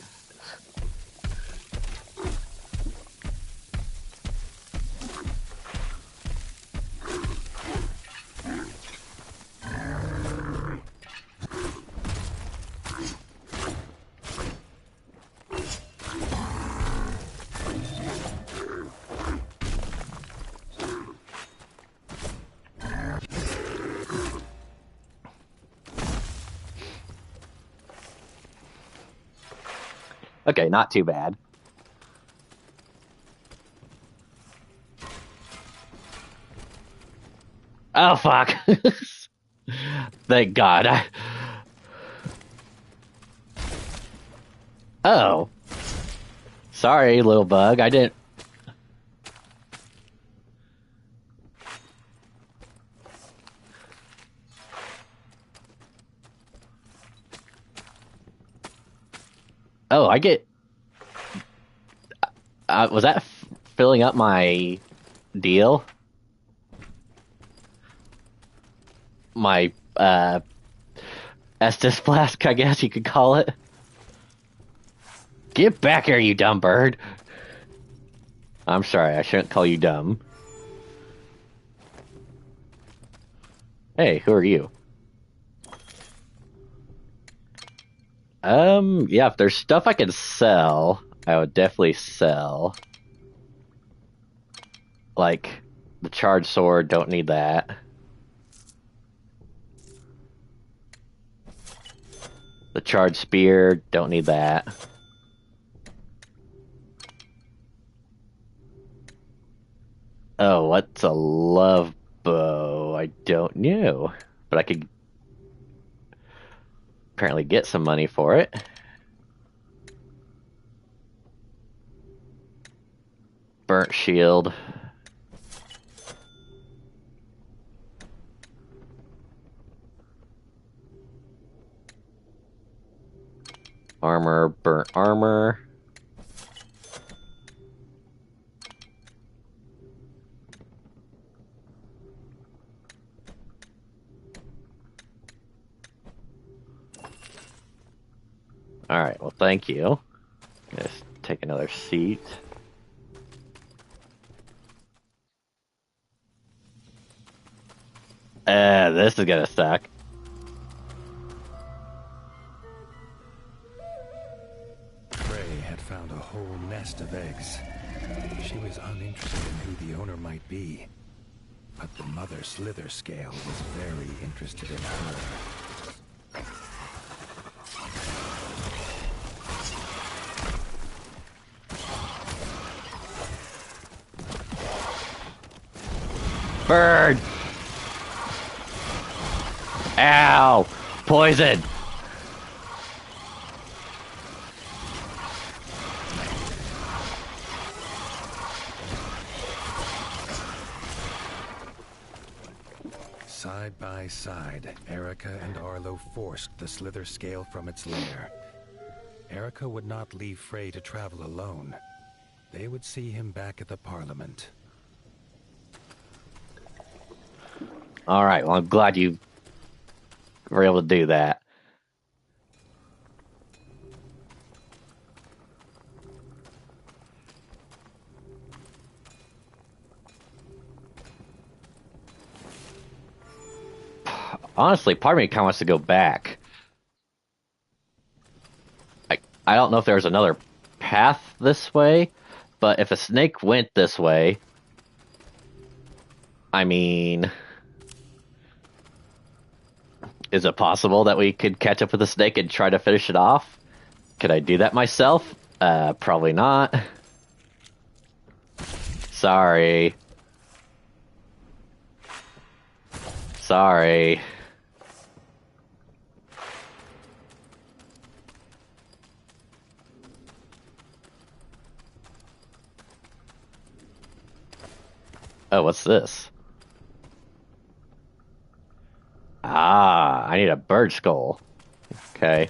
Okay, not too bad. Oh, fuck. Thank God. Oh. Sorry, little bug. I didn't... Oh, I get... was that filling up my deal? My, Estus flask, I guess you could call it. Get back here, you dumb bird. I'm sorry, I shouldn't call you dumb. Hey, who are you? Yeah, if there's stuff I can sell, I would definitely sell. Like, the charged sword, don't need that. The charged spear, don't need that. Oh, what's a love bow? I don't know. But I could apparently get some money for it. Burnt shield. Armor, burnt armor. Alright, well thank you. Just take another seat. This is gonna suck. Prey had found a whole nest of eggs. She was uninterested in who the owner might be. But the mother slither scale was very interested in her. Bird! Ow! Poison! Side by side, Erica and Arlo forced the slither scale from its lair. Erica would not leave Frey to travel alone. They would see him back at the Parliament. Alright, well I'm glad you were able to do that. Honestly, part of me kind of wants to go back. I don't know if there's another path this way, but if a snake went this way, I mean, is it possible that we could catch up with the snake and try to finish it off? Could I do that myself? Probably not. Sorry. Sorry. Oh, what's this? Ah, I need a bird skull. Okay.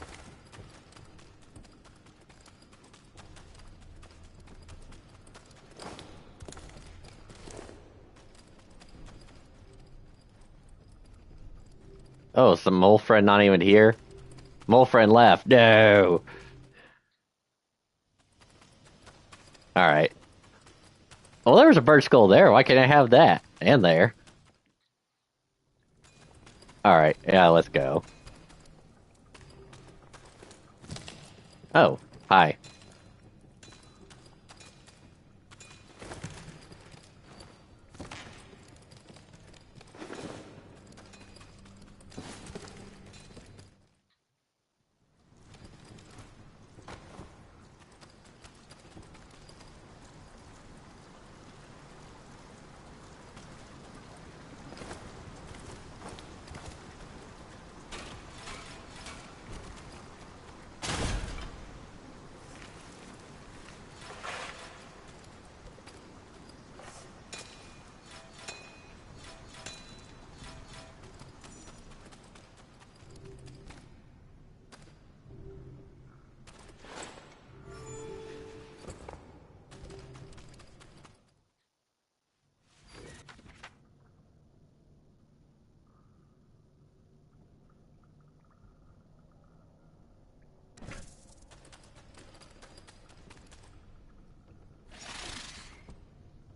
Oh, is the mole friend not even here? Mole friend left. No. All right. Well, there was a bird skull there. Why can't I have that? And there. All right. Yeah, let's go. Oh, hi.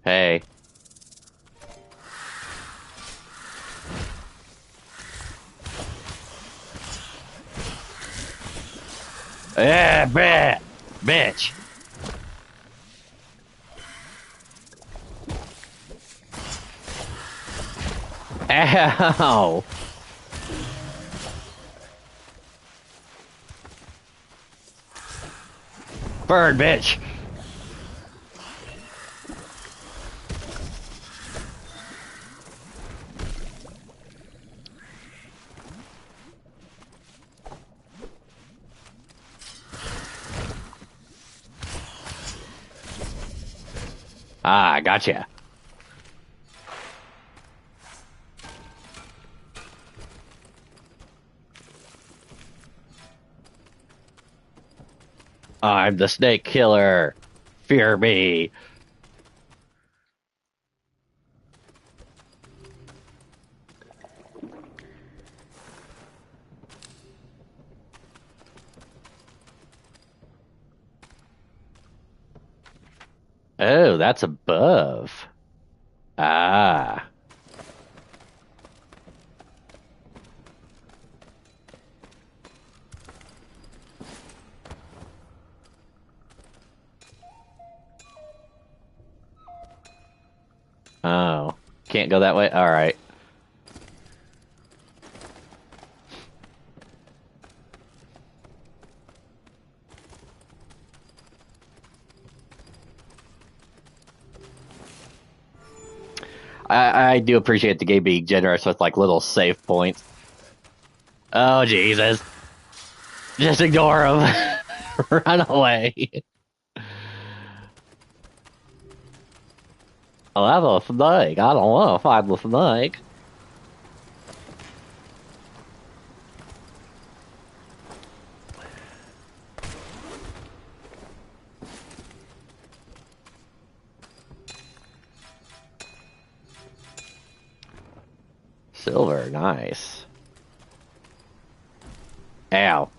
Hey. Yeah, bitch. Ow. Bird, bitch. Ah, gotcha. I'm the snake killer. Fear me. Oh, that's above. Ah. Oh. Can't go that way? Alright. I do appreciate the game being generous with like little save points. Oh Jesus! Just ignore him. Run away. I'll have a snake. I don't want to find the snake. Silver, nice. Ow.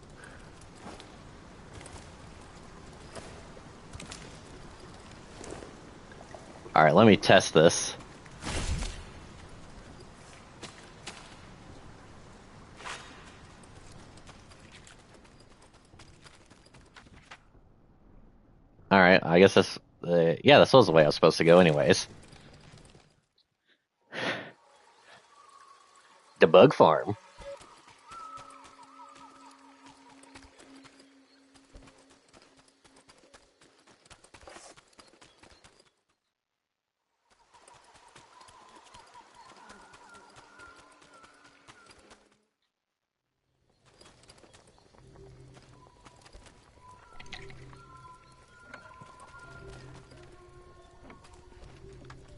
Alright, let me test this. Alright, I guess this... yeah, this was the way I was supposed to go anyways. The bug farm.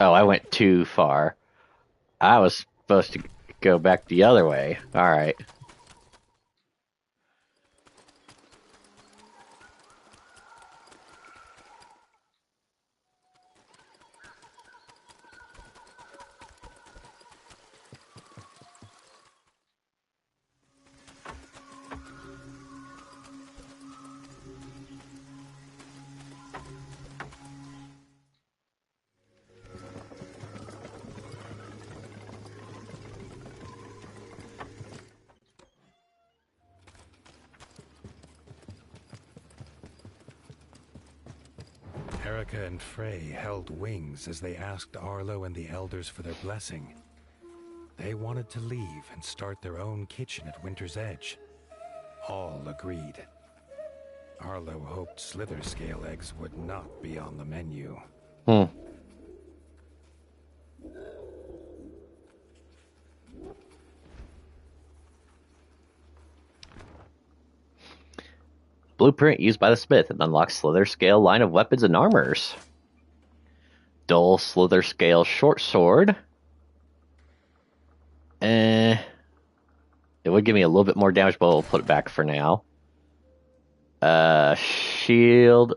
Oh, I went too far. I was supposed to go back the other way. Alright. Erica and Frey held wings as they asked Arlo and the elders for their blessing. They wanted to leave and start their own kitchen at Winter's Edge. All agreed. Arlo hoped slither scale eggs would not be on the menu. Blueprint used by the smith and unlocks slither scale line of weapons and armors. Dull slither scale short sword. It would give me a little bit more damage, but we'll put it back for now. Shield.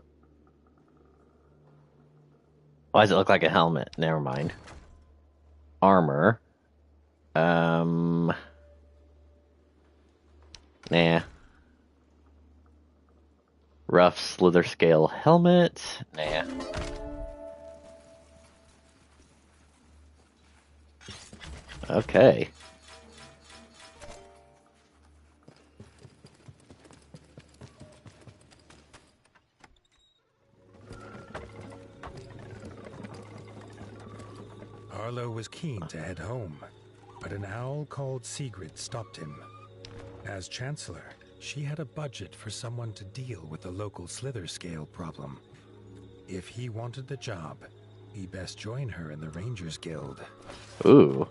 Why does it look like a helmet? Never mind. Armor. Nah. Rough slither scale helmet. Nah. Okay. Arlo was keen to head home, but an owl called Sigrid stopped him. As Chancellor, she had a budget for someone to deal with the local slither scale problem. If he wanted the job, he best join her in the Rangers Guild. Ooh.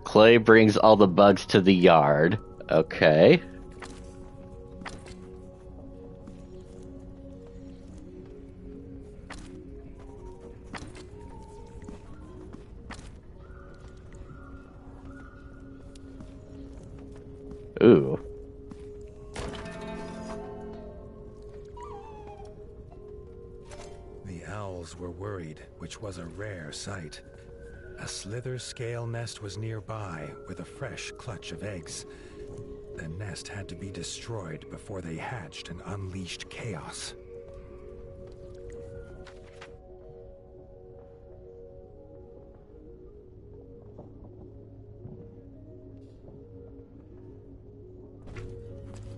Clay brings all the bugs to the yard. Okay. Ooh. The owls were worried, which was a rare sight. A slither scale nest was nearby with a fresh clutch of eggs. The nest had to be destroyed before they hatched and unleashed chaos.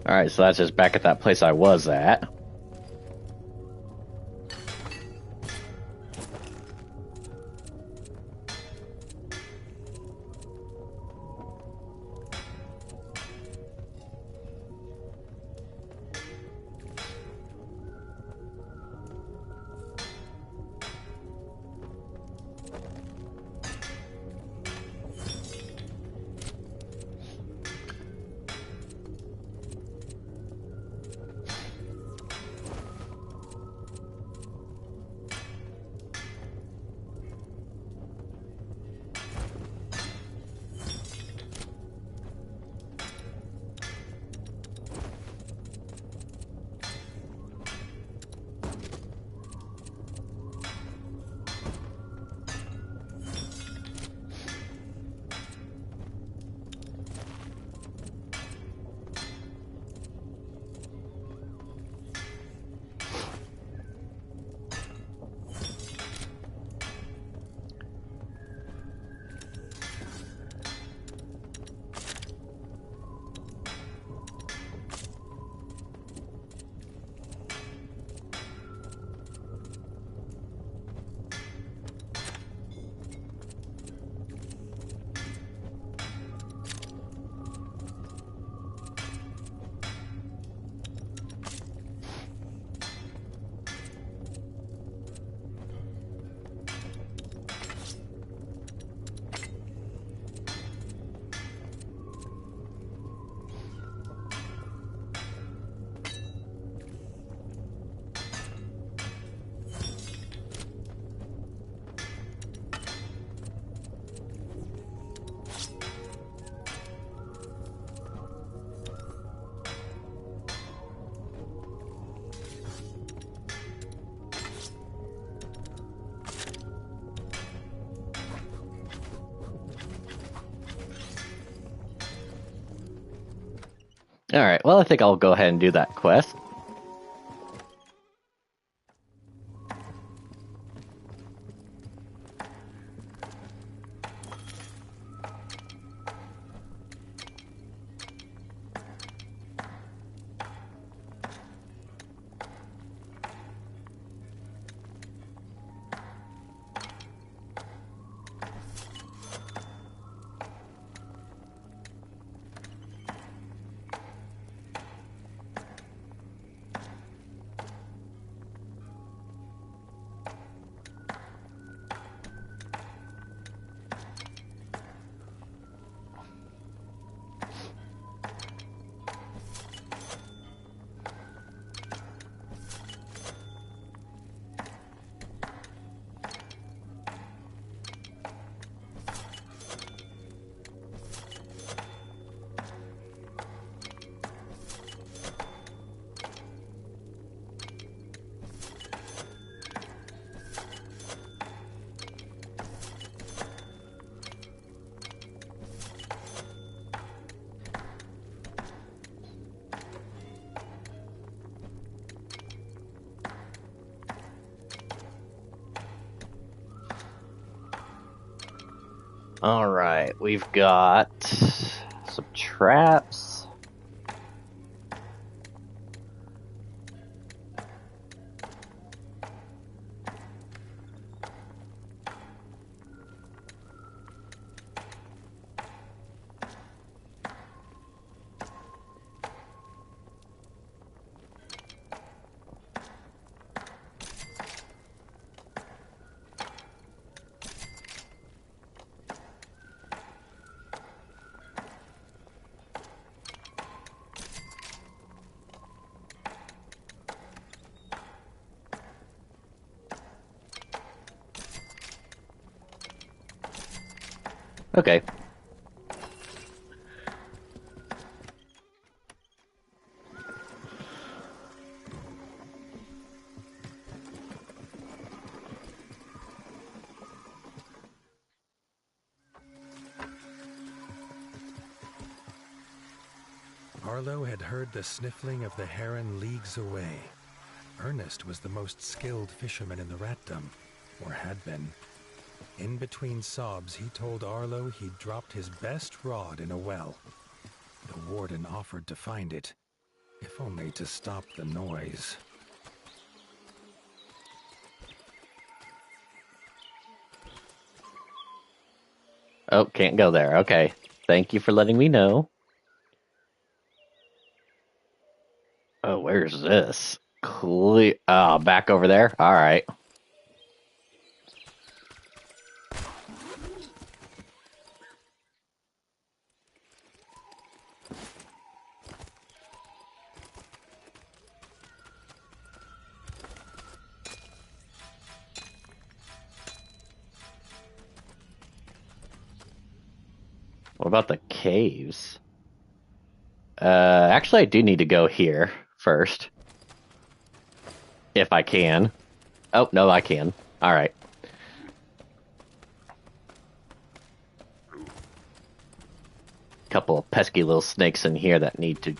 Alright, so that's just back at that place I was at. Alright, well, I think I'll go ahead and do that quest. Alright, we've got some traps. Okay. Arlo had heard the sniffling of the heron leagues away. Ernest was the most skilled fisherman in the ratdom, or had been. In between sobs, he told Arlo he'd dropped his best rod in a well. The warden offered to find it, if only to stop the noise. Oh, can't go there. Okay. Thank you for letting me know. Oh, where's this? Oh, back over there? Alright. What about the caves? Actually, I do need to go here first. If I can. Oh, no, I can. Alright. Couple of pesky little snakes in here that need to...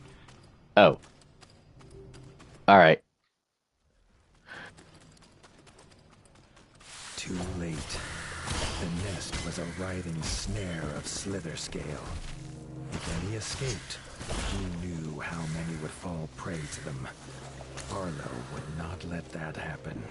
Oh. Alright. Too late. The nest was a writhing snare of slither scale. If any escaped, who knew how many would fall prey to them? Arlo would not let that happen.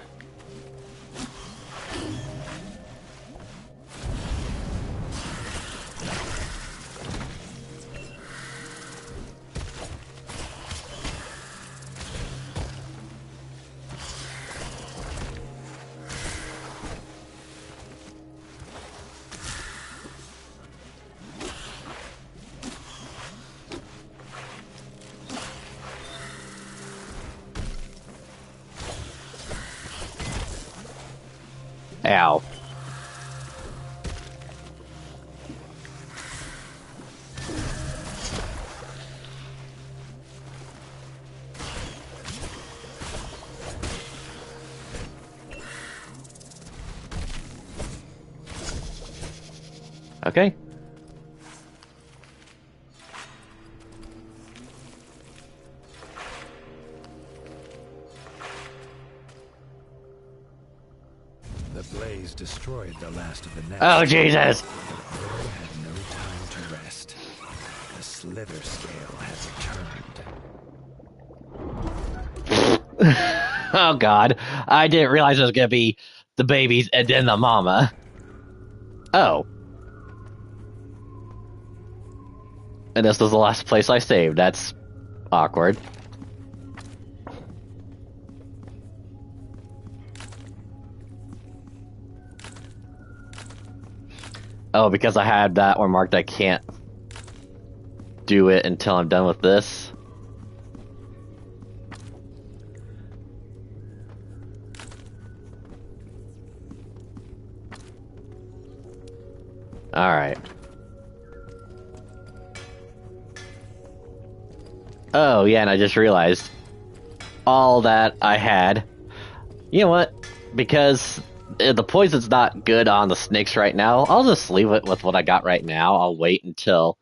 Ow. Okay. the blaze destroyed the last of the nest. Oh, Jesus! Arlo had no time to rest. The slither scale had returned. Oh, God. I didn't realize it was going to be the babies and then the mama. Oh. And this was the last place I saved. That's awkward. Oh, because I had that one marked, I can't do it until I'm done with this. Alright. Oh, yeah, and I just realized all that I had. You know what? Because the poison's not good on the snakes right now, I'll just leave it with what I got right now. I'll wait until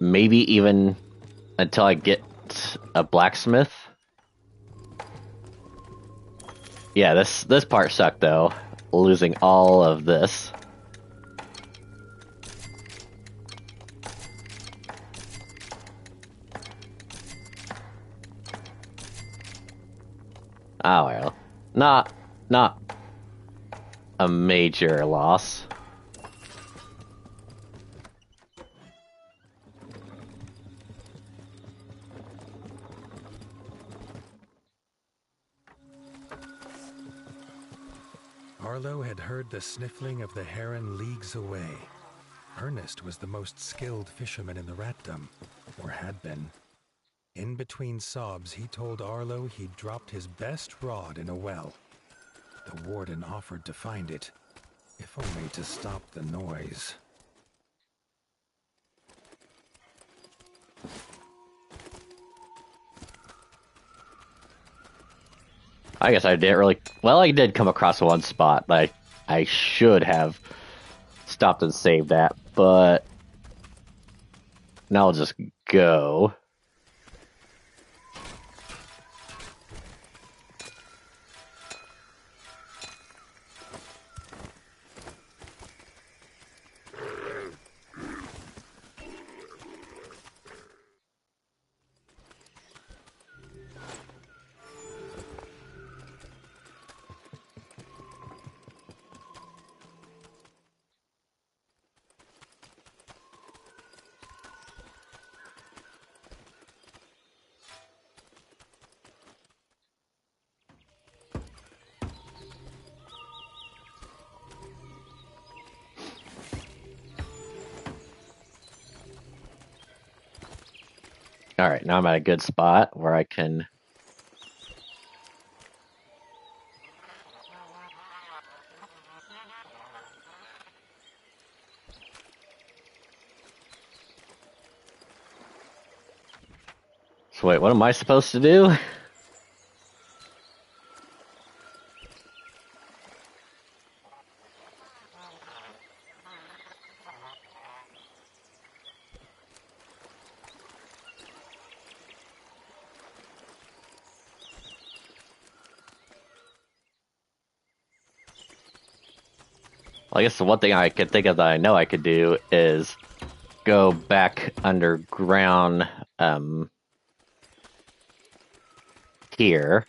maybe even until I get a blacksmith. Yeah, this part sucked though, losing all of this. Oh well, not a major loss. Arlo had heard the sniffling of the heron leagues away. Ernest was the most skilled fisherman in the ratdom, or had been. In between sobs, he told Arlo he'd dropped his best rod in a well. The warden offered to find it, if only to stop the noise. I guess I didn't really... Well, I did come across one spot, but I should have stopped and saved that, but... Now I'll just go. Alright, now I'm at a good spot where I can... So wait, what am I supposed to do? Well, I guess the one thing I could think of that I know I could do is go back underground, here.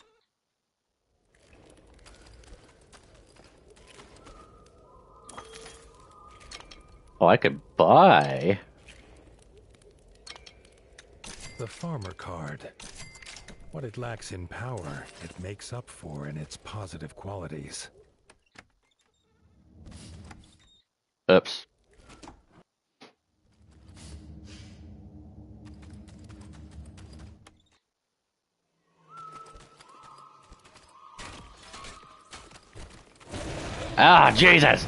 Oh, I could buy. The farmer card. What it lacks in power, it makes up for in its positive qualities. Oops. Ah, Jesus!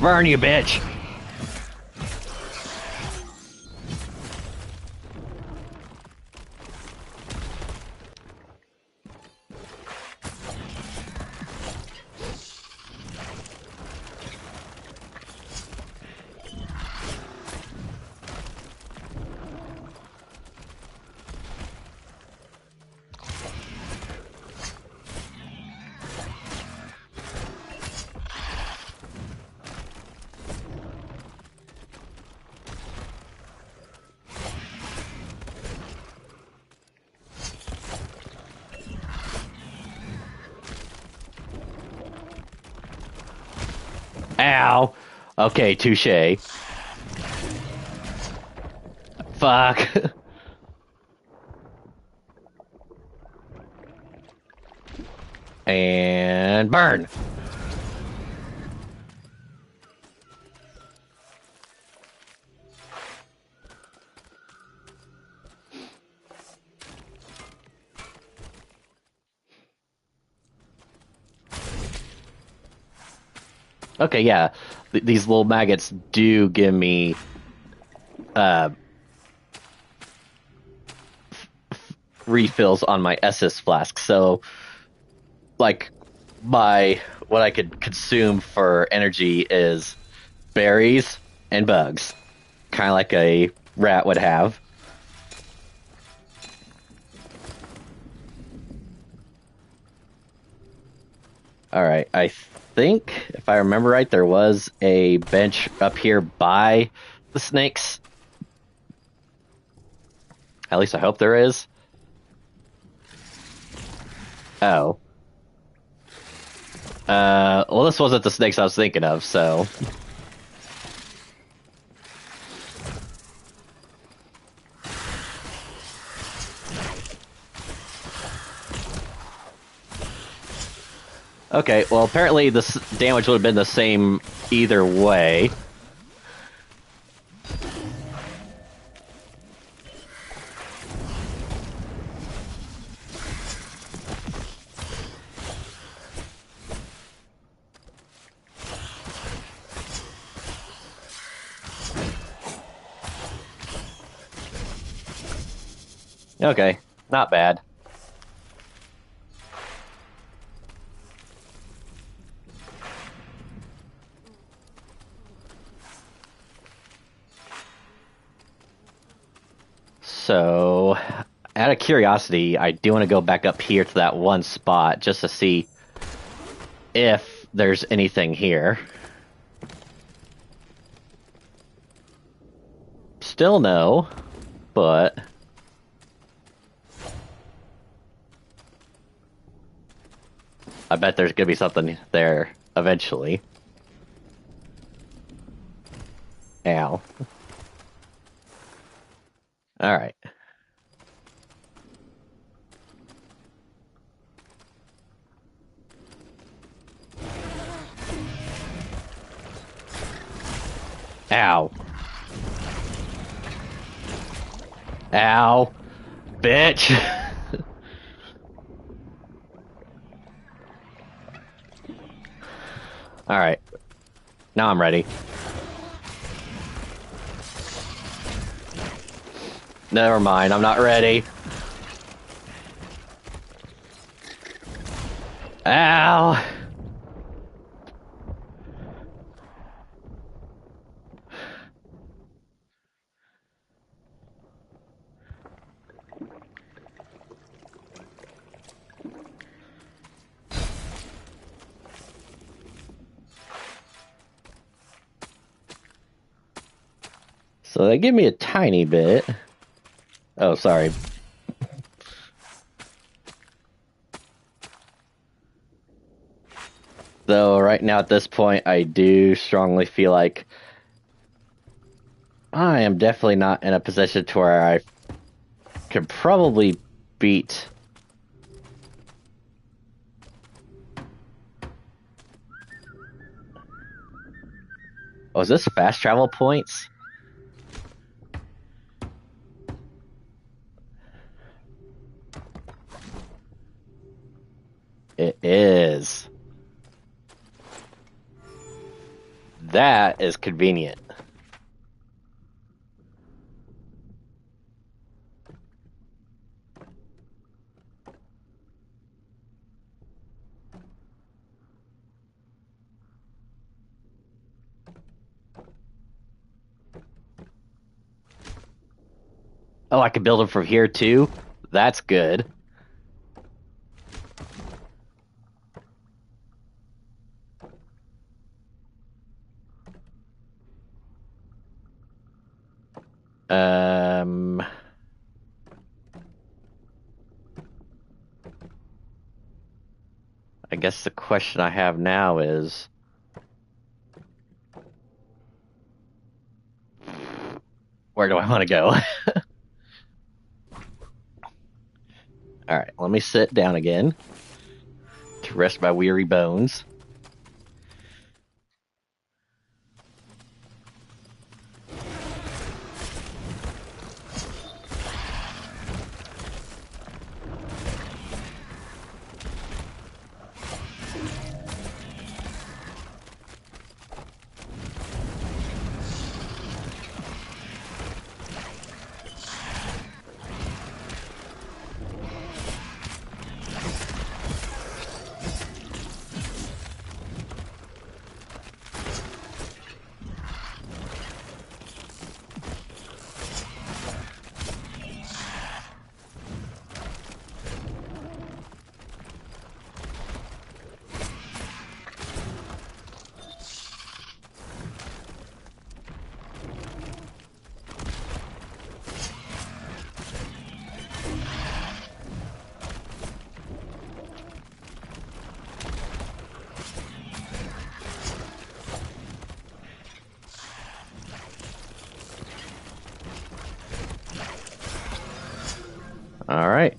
Burn, you bitch! Ow. Okay, touche. Fuck. And burn. Okay, yeah. These little maggots do give me uh, refills on my SS flask. So, like, what I could consume for energy is berries and bugs, kind of like a rat would have. All right, I think if I remember right, there was a bench up here by the snakes. At least I hope there is. Oh. Well, this wasn't the snakes I was thinking of, so. Okay, well, apparently the damage would have been the same either way. Okay, not bad. So, out of curiosity, I do want to go back up here to that one spot just to see if there's anything here. Still no, but I bet there's gonna be something there eventually. Ow. Alright. Ow. Ow. Bitch. Alright. Now I'm ready. Never mind, I'm not ready. Ow! So they give me a tiny bit. Oh, sorry. Though right now at this point, I do strongly feel like I am definitely not in a position to where I could probably beat. Oh, is this fast travel points? It is. That is convenient. Oh, I can build them from here too? That's good. Um... I guess the question I have now is, Where do I want to go? All right, let me sit down again to rest my weary bones. All right.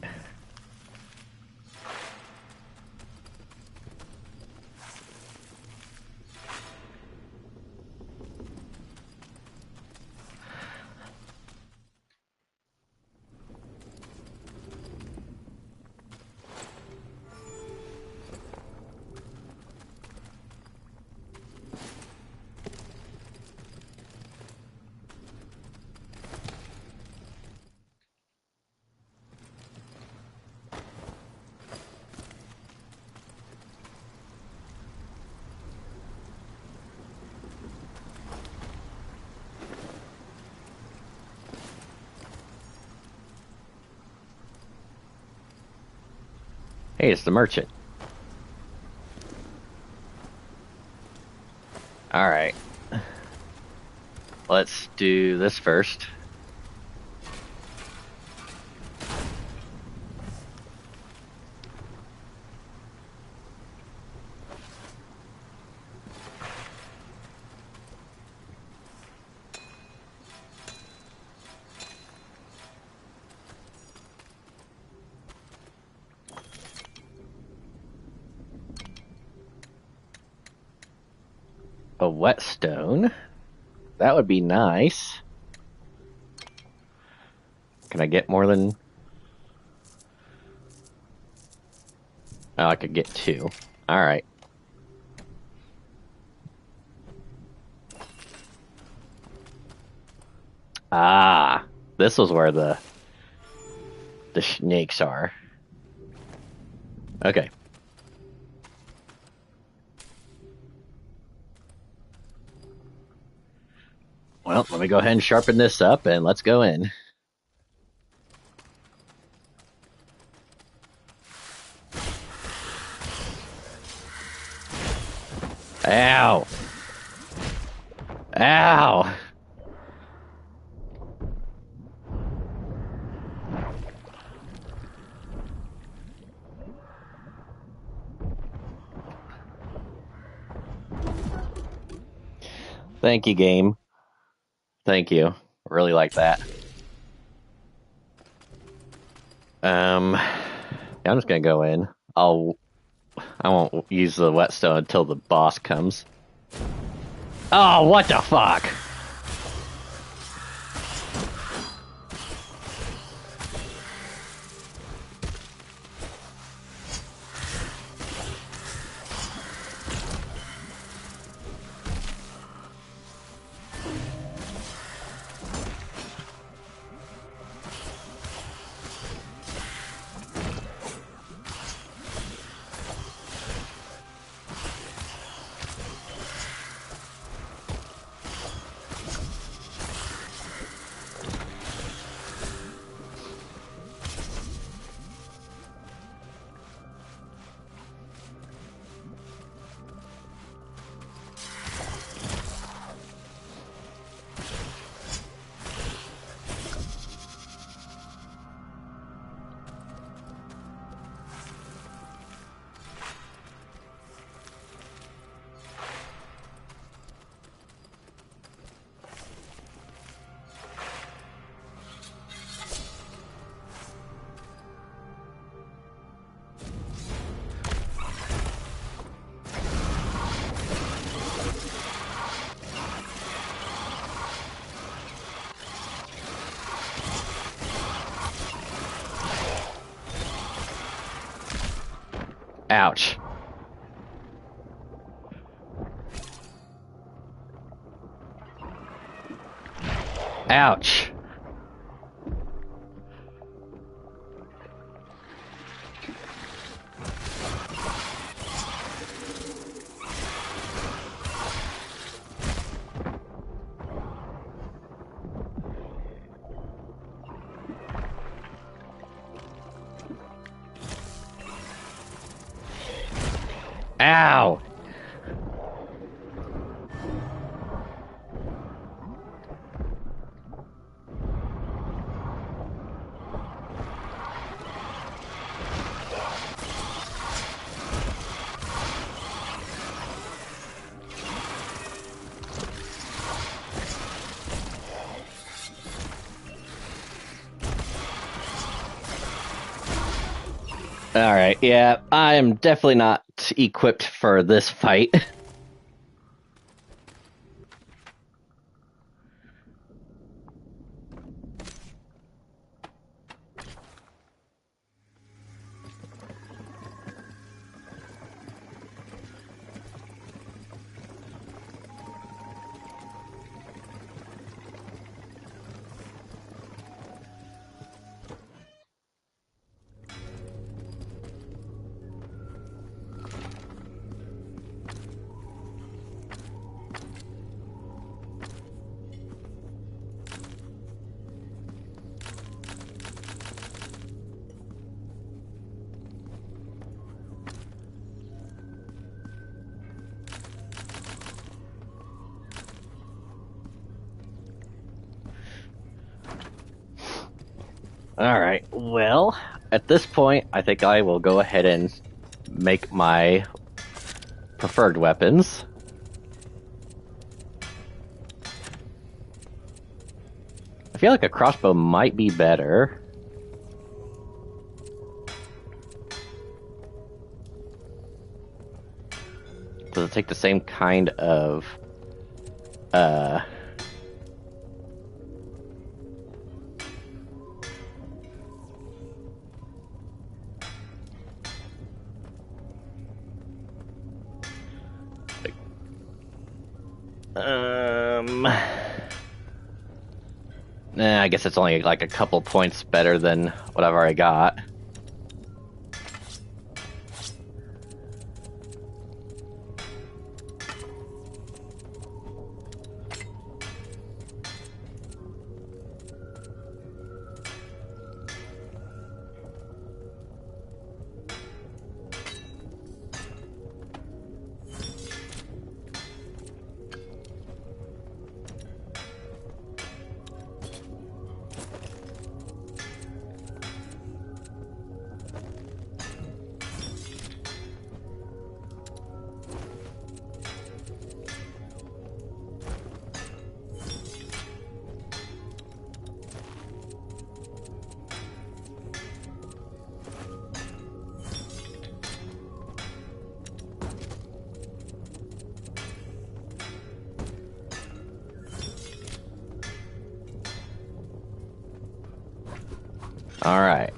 Hey, it's the merchant. All right. Let's do this first. A whetstone. That would be nice. Can I get more than... Oh, I could get 2. All right. Ah, this was where the snakes are. Okay. Well, let me go ahead and sharpen this up and let's go in. Ow! Ow! Thank you, game. Thank you. Really like that. Yeah, I'm just gonna go in. I won't use the whetstone until the boss comes. Oh, what the fuck? Ouch. Ouch. Ow! Alright, yeah, I am definitely not equipped for this fight. Alright, well, at this point, I think I will go ahead and make my preferred weapons. I feel like a crossbow might be better. Does it take the same kind of I guess it's only like a couple points better than what I've already got. All right.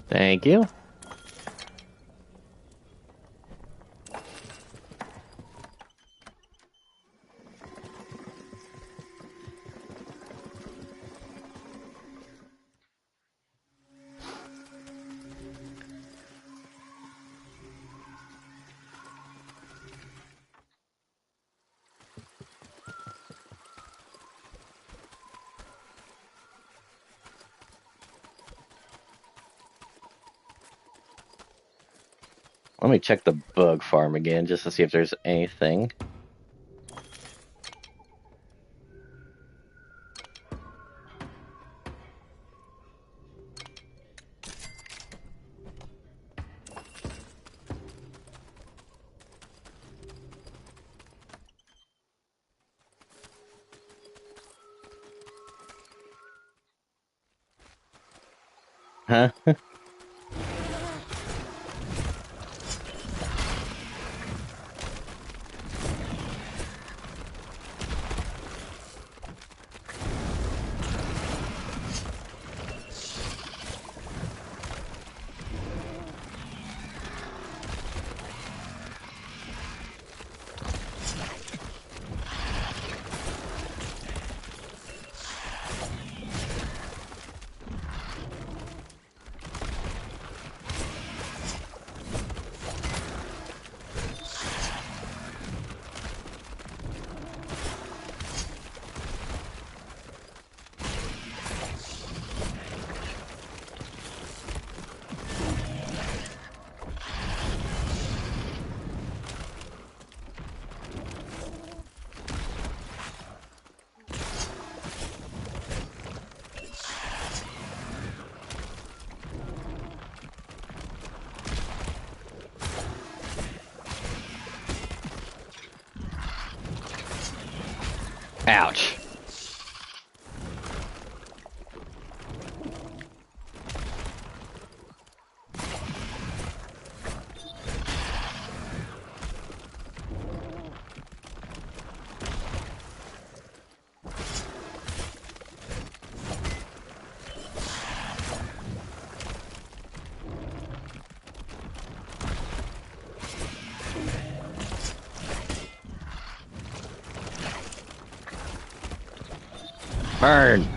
Thank you. Let me check the bug farm again just to see if there's anything. Huh? Ouch. Burn.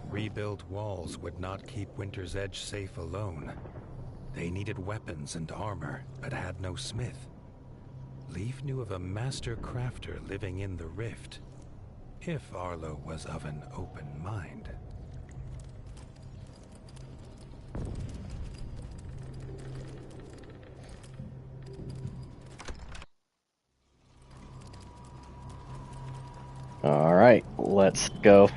Rebuilt walls would not keep Winter's Edge safe alone. They needed weapons and armor, but had no smith. Leaf knew of a master crafter living in the rift, if Arlo was of an open mind. All right, let's go.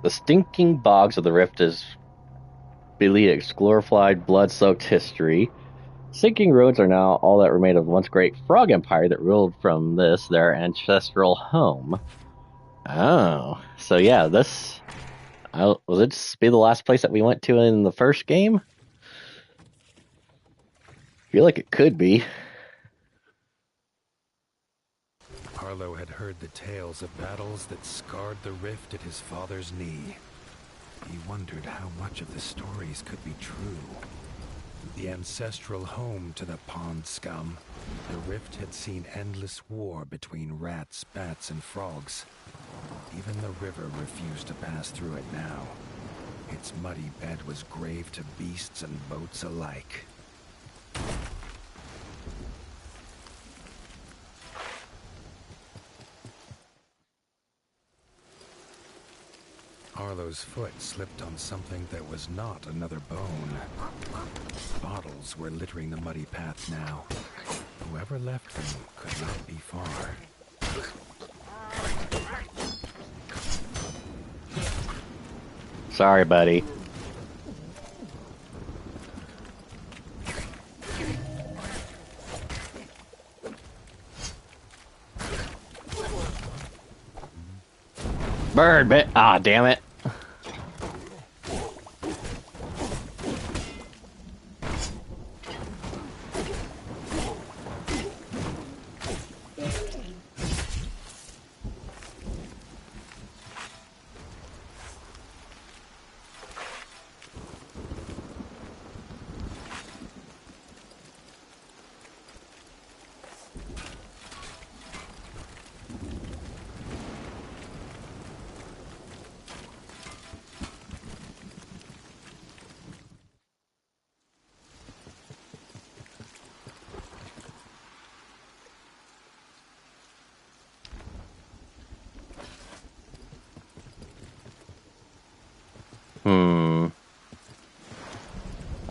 The stinking bogs of the rift is Believ's glorified, blood-soaked history. Sinking ruins are now all that remain of the once great frog empire that ruled from this, their ancestral home. Oh, so yeah, this was it just be the last place that we went to in the first game? I feel like it could be. Arlo had heard the tales of battles that scarred the rift at his father's knee. He wondered how much of the stories could be true. The ancestral home to the pond scum, the rift had seen endless war between rats, bats, and frogs. Even the river refused to pass through it now. Its muddy bed was grave to beasts and boats alike. Arlo's foot slipped on something that was not another bone. Bottles were littering the muddy path now. Whoever left them could not be far. Sorry, buddy. Bird bit. Ah, damn it.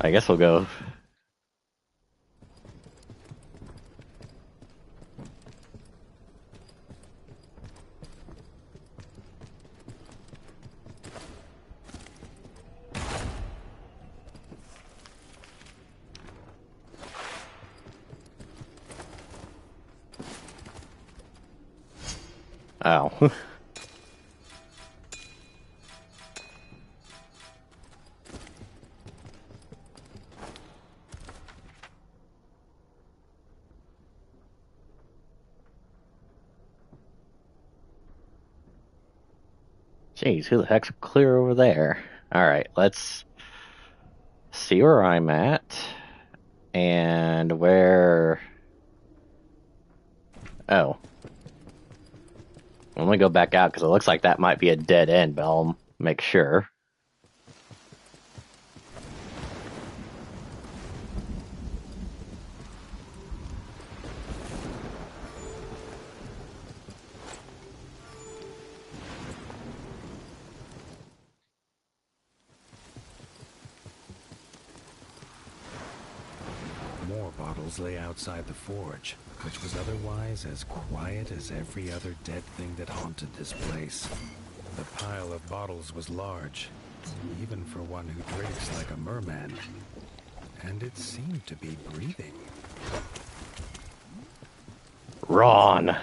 I guess we'll go. Oh. Jeez, who the heck's clear over there? Alright, let's see where I'm at. And where... Oh. I'm gonna go back out because it looks like that might be a dead end, but I'll make sure. More bottles lay outside the forge, which was otherwise as quiet as every other dead thing that haunted this place. The pile of bottles was large, even for one who drinks like a merman. And it seemed to be breathing. Ron!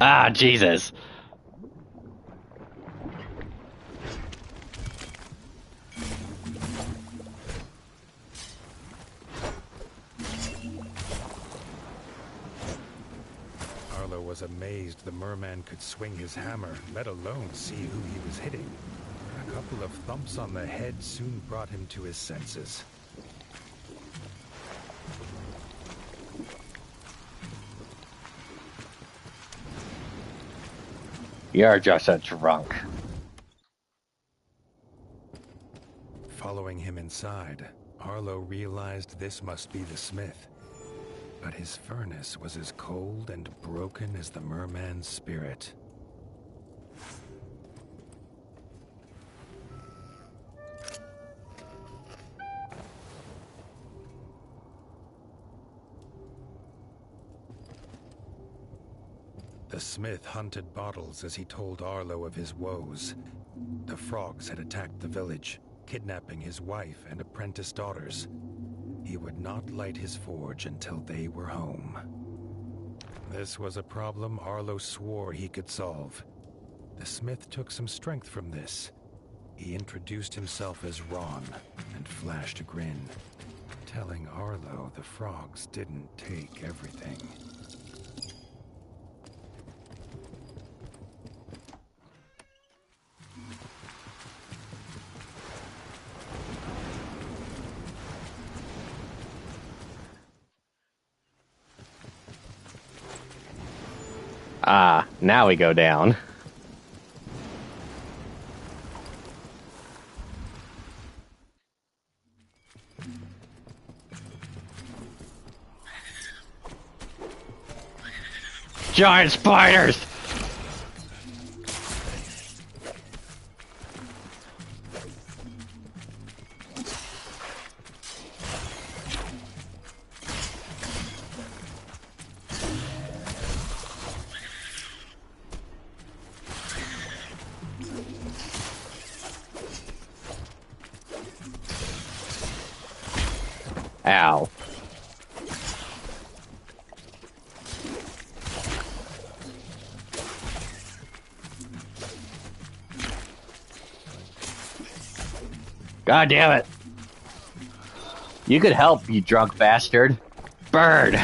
Ah, Jesus. Arlo was amazed the merman could swing his hammer, let alone see who he was hitting. A couple of thumps on the head soon brought him to his senses. You're just a drunk. Following him inside, Arlo realized this must be the smith. But his furnace was as cold and broken as the merman's spirit. smith hunted bottles as he told Arlo of his woes. The frogs had attacked the village, kidnapping his wife and apprentice daughters. He would not light his forge until they were home. This was a problem Arlo swore he could solve. The smith took some strength from this. He introduced himself as Ron and flashed a grin, telling Arlo the frogs didn't take everything. Ah, now we go down. Giant spiders! Ow. God damn it. You could help, you drunk bastard. Bird.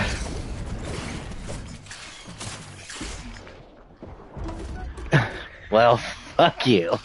Well, fuck you.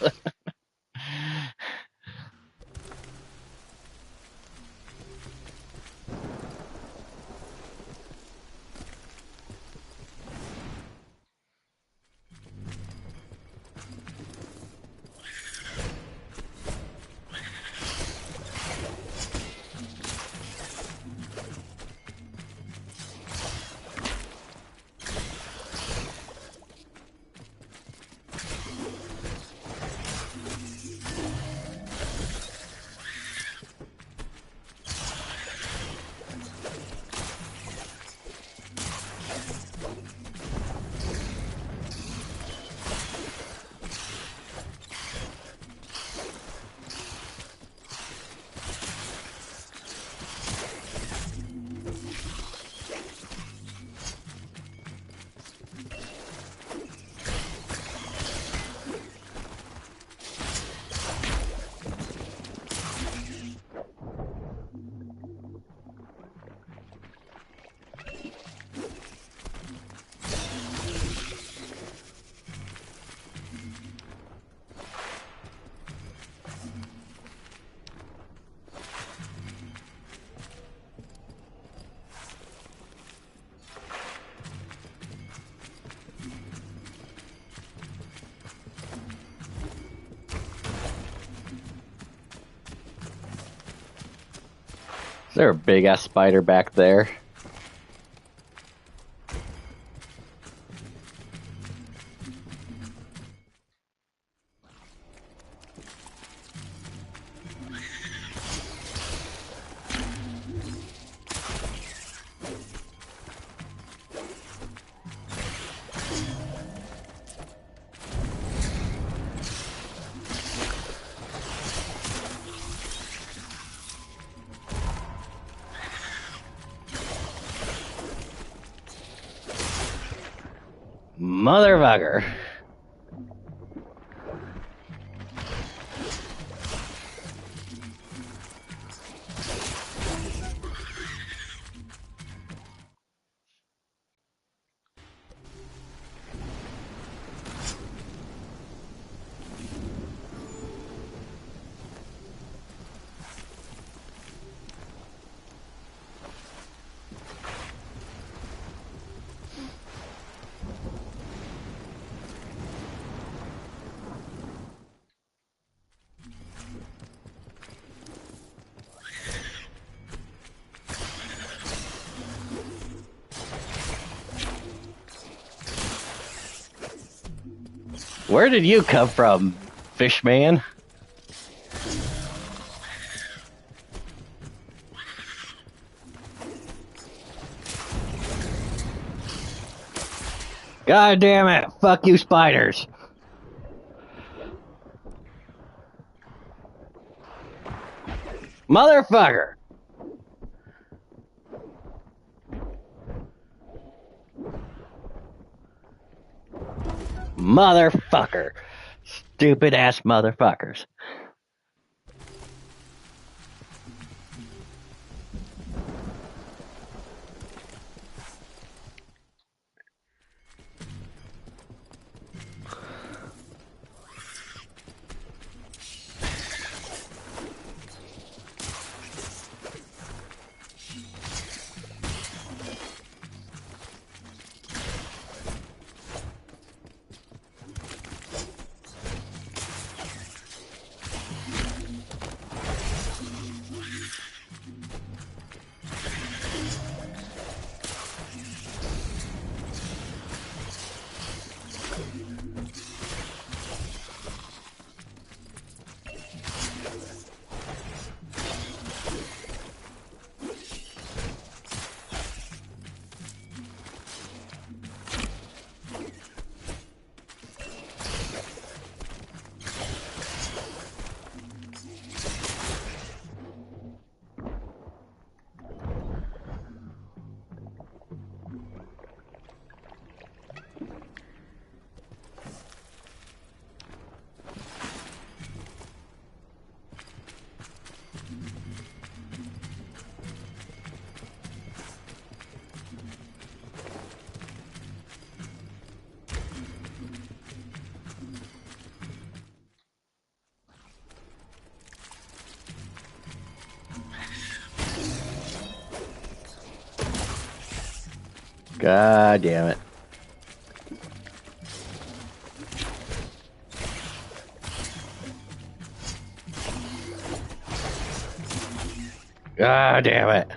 Is there a big ass spider back there? Motherfucker. Where did you come from, Fishman? God damn it! Fuck you, spiders! Motherfucker! Motherfucker! Stupid ass motherfuckers. God damn it. God damn it.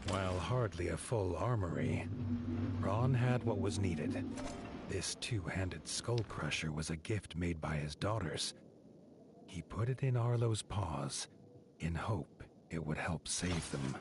While hardly a full armory, Ron had what was needed. This two-handed skull crusher was a gift made by his daughters. He put it in Arlo's paws, in hope it would help save them.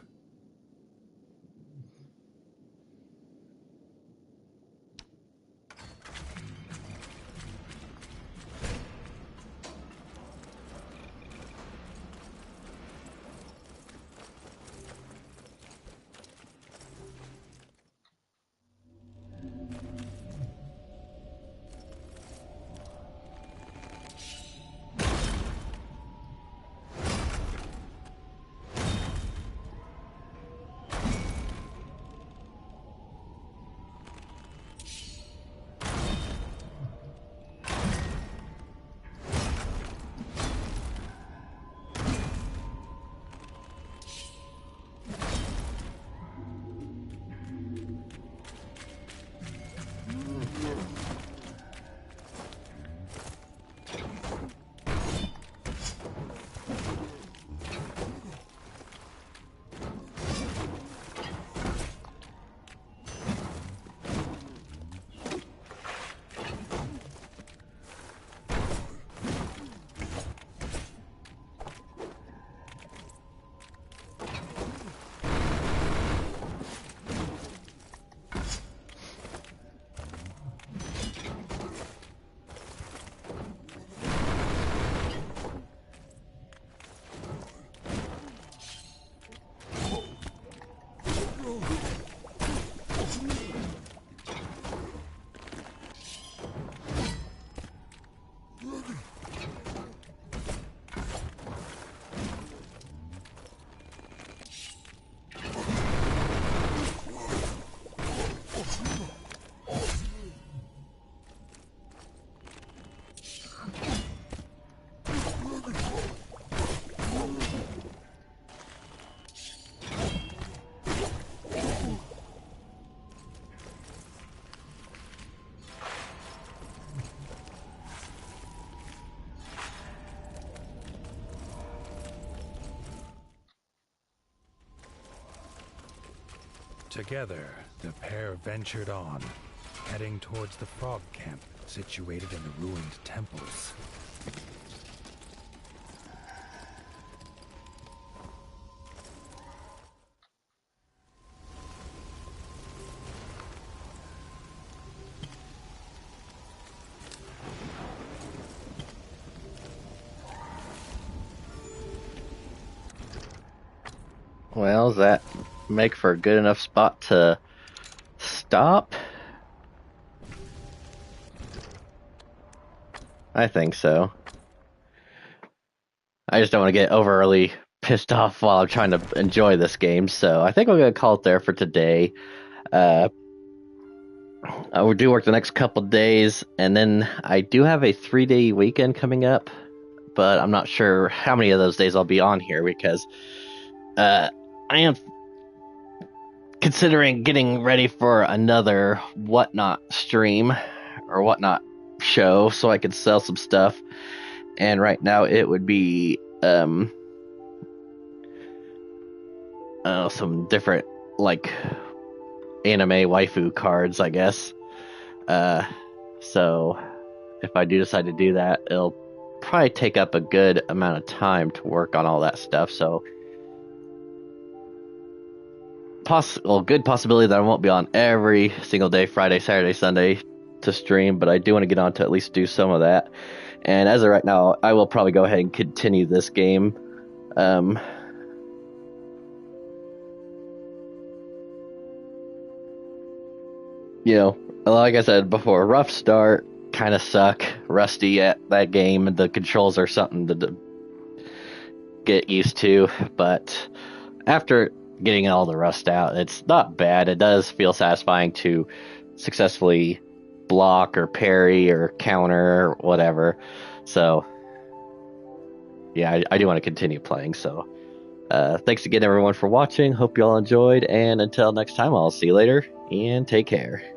Together, the pair ventured on, heading towards the frog camp situated in the ruined temples. Well, does that make for a good enough spot to stop? I think so. I just don't want to get overly pissed off while I'm trying to enjoy this game, so I think we're going to call it there for today. I do work the next couple days, and then I do have a 3-day weekend coming up, but I'm not sure how many of those days I'll be on here because I am considering getting ready for another Whatnot stream or Whatnot show so I could sell some stuff. And right now it would be some different like anime waifu cards, I guess. So if I do decide to do that, it'll probably take up a good amount of time to work on all that stuff. So good possibility that I won't be on every single day, Friday, Saturday, Sunday to stream, but I do want to get on to at least do some of that. And as of right now, I will probably go ahead and continue this game. Like I said before, rough start, kind of suck, rusty at that game. The controls are something to get used to, but after getting all the rust out, it's not bad. It does feel satisfying to successfully block or parry or counter or whatever. So yeah, I do want to continue playing. So thanks again everyone for watching. Hope you all enjoyed, and until next time, I'll see you later and take care.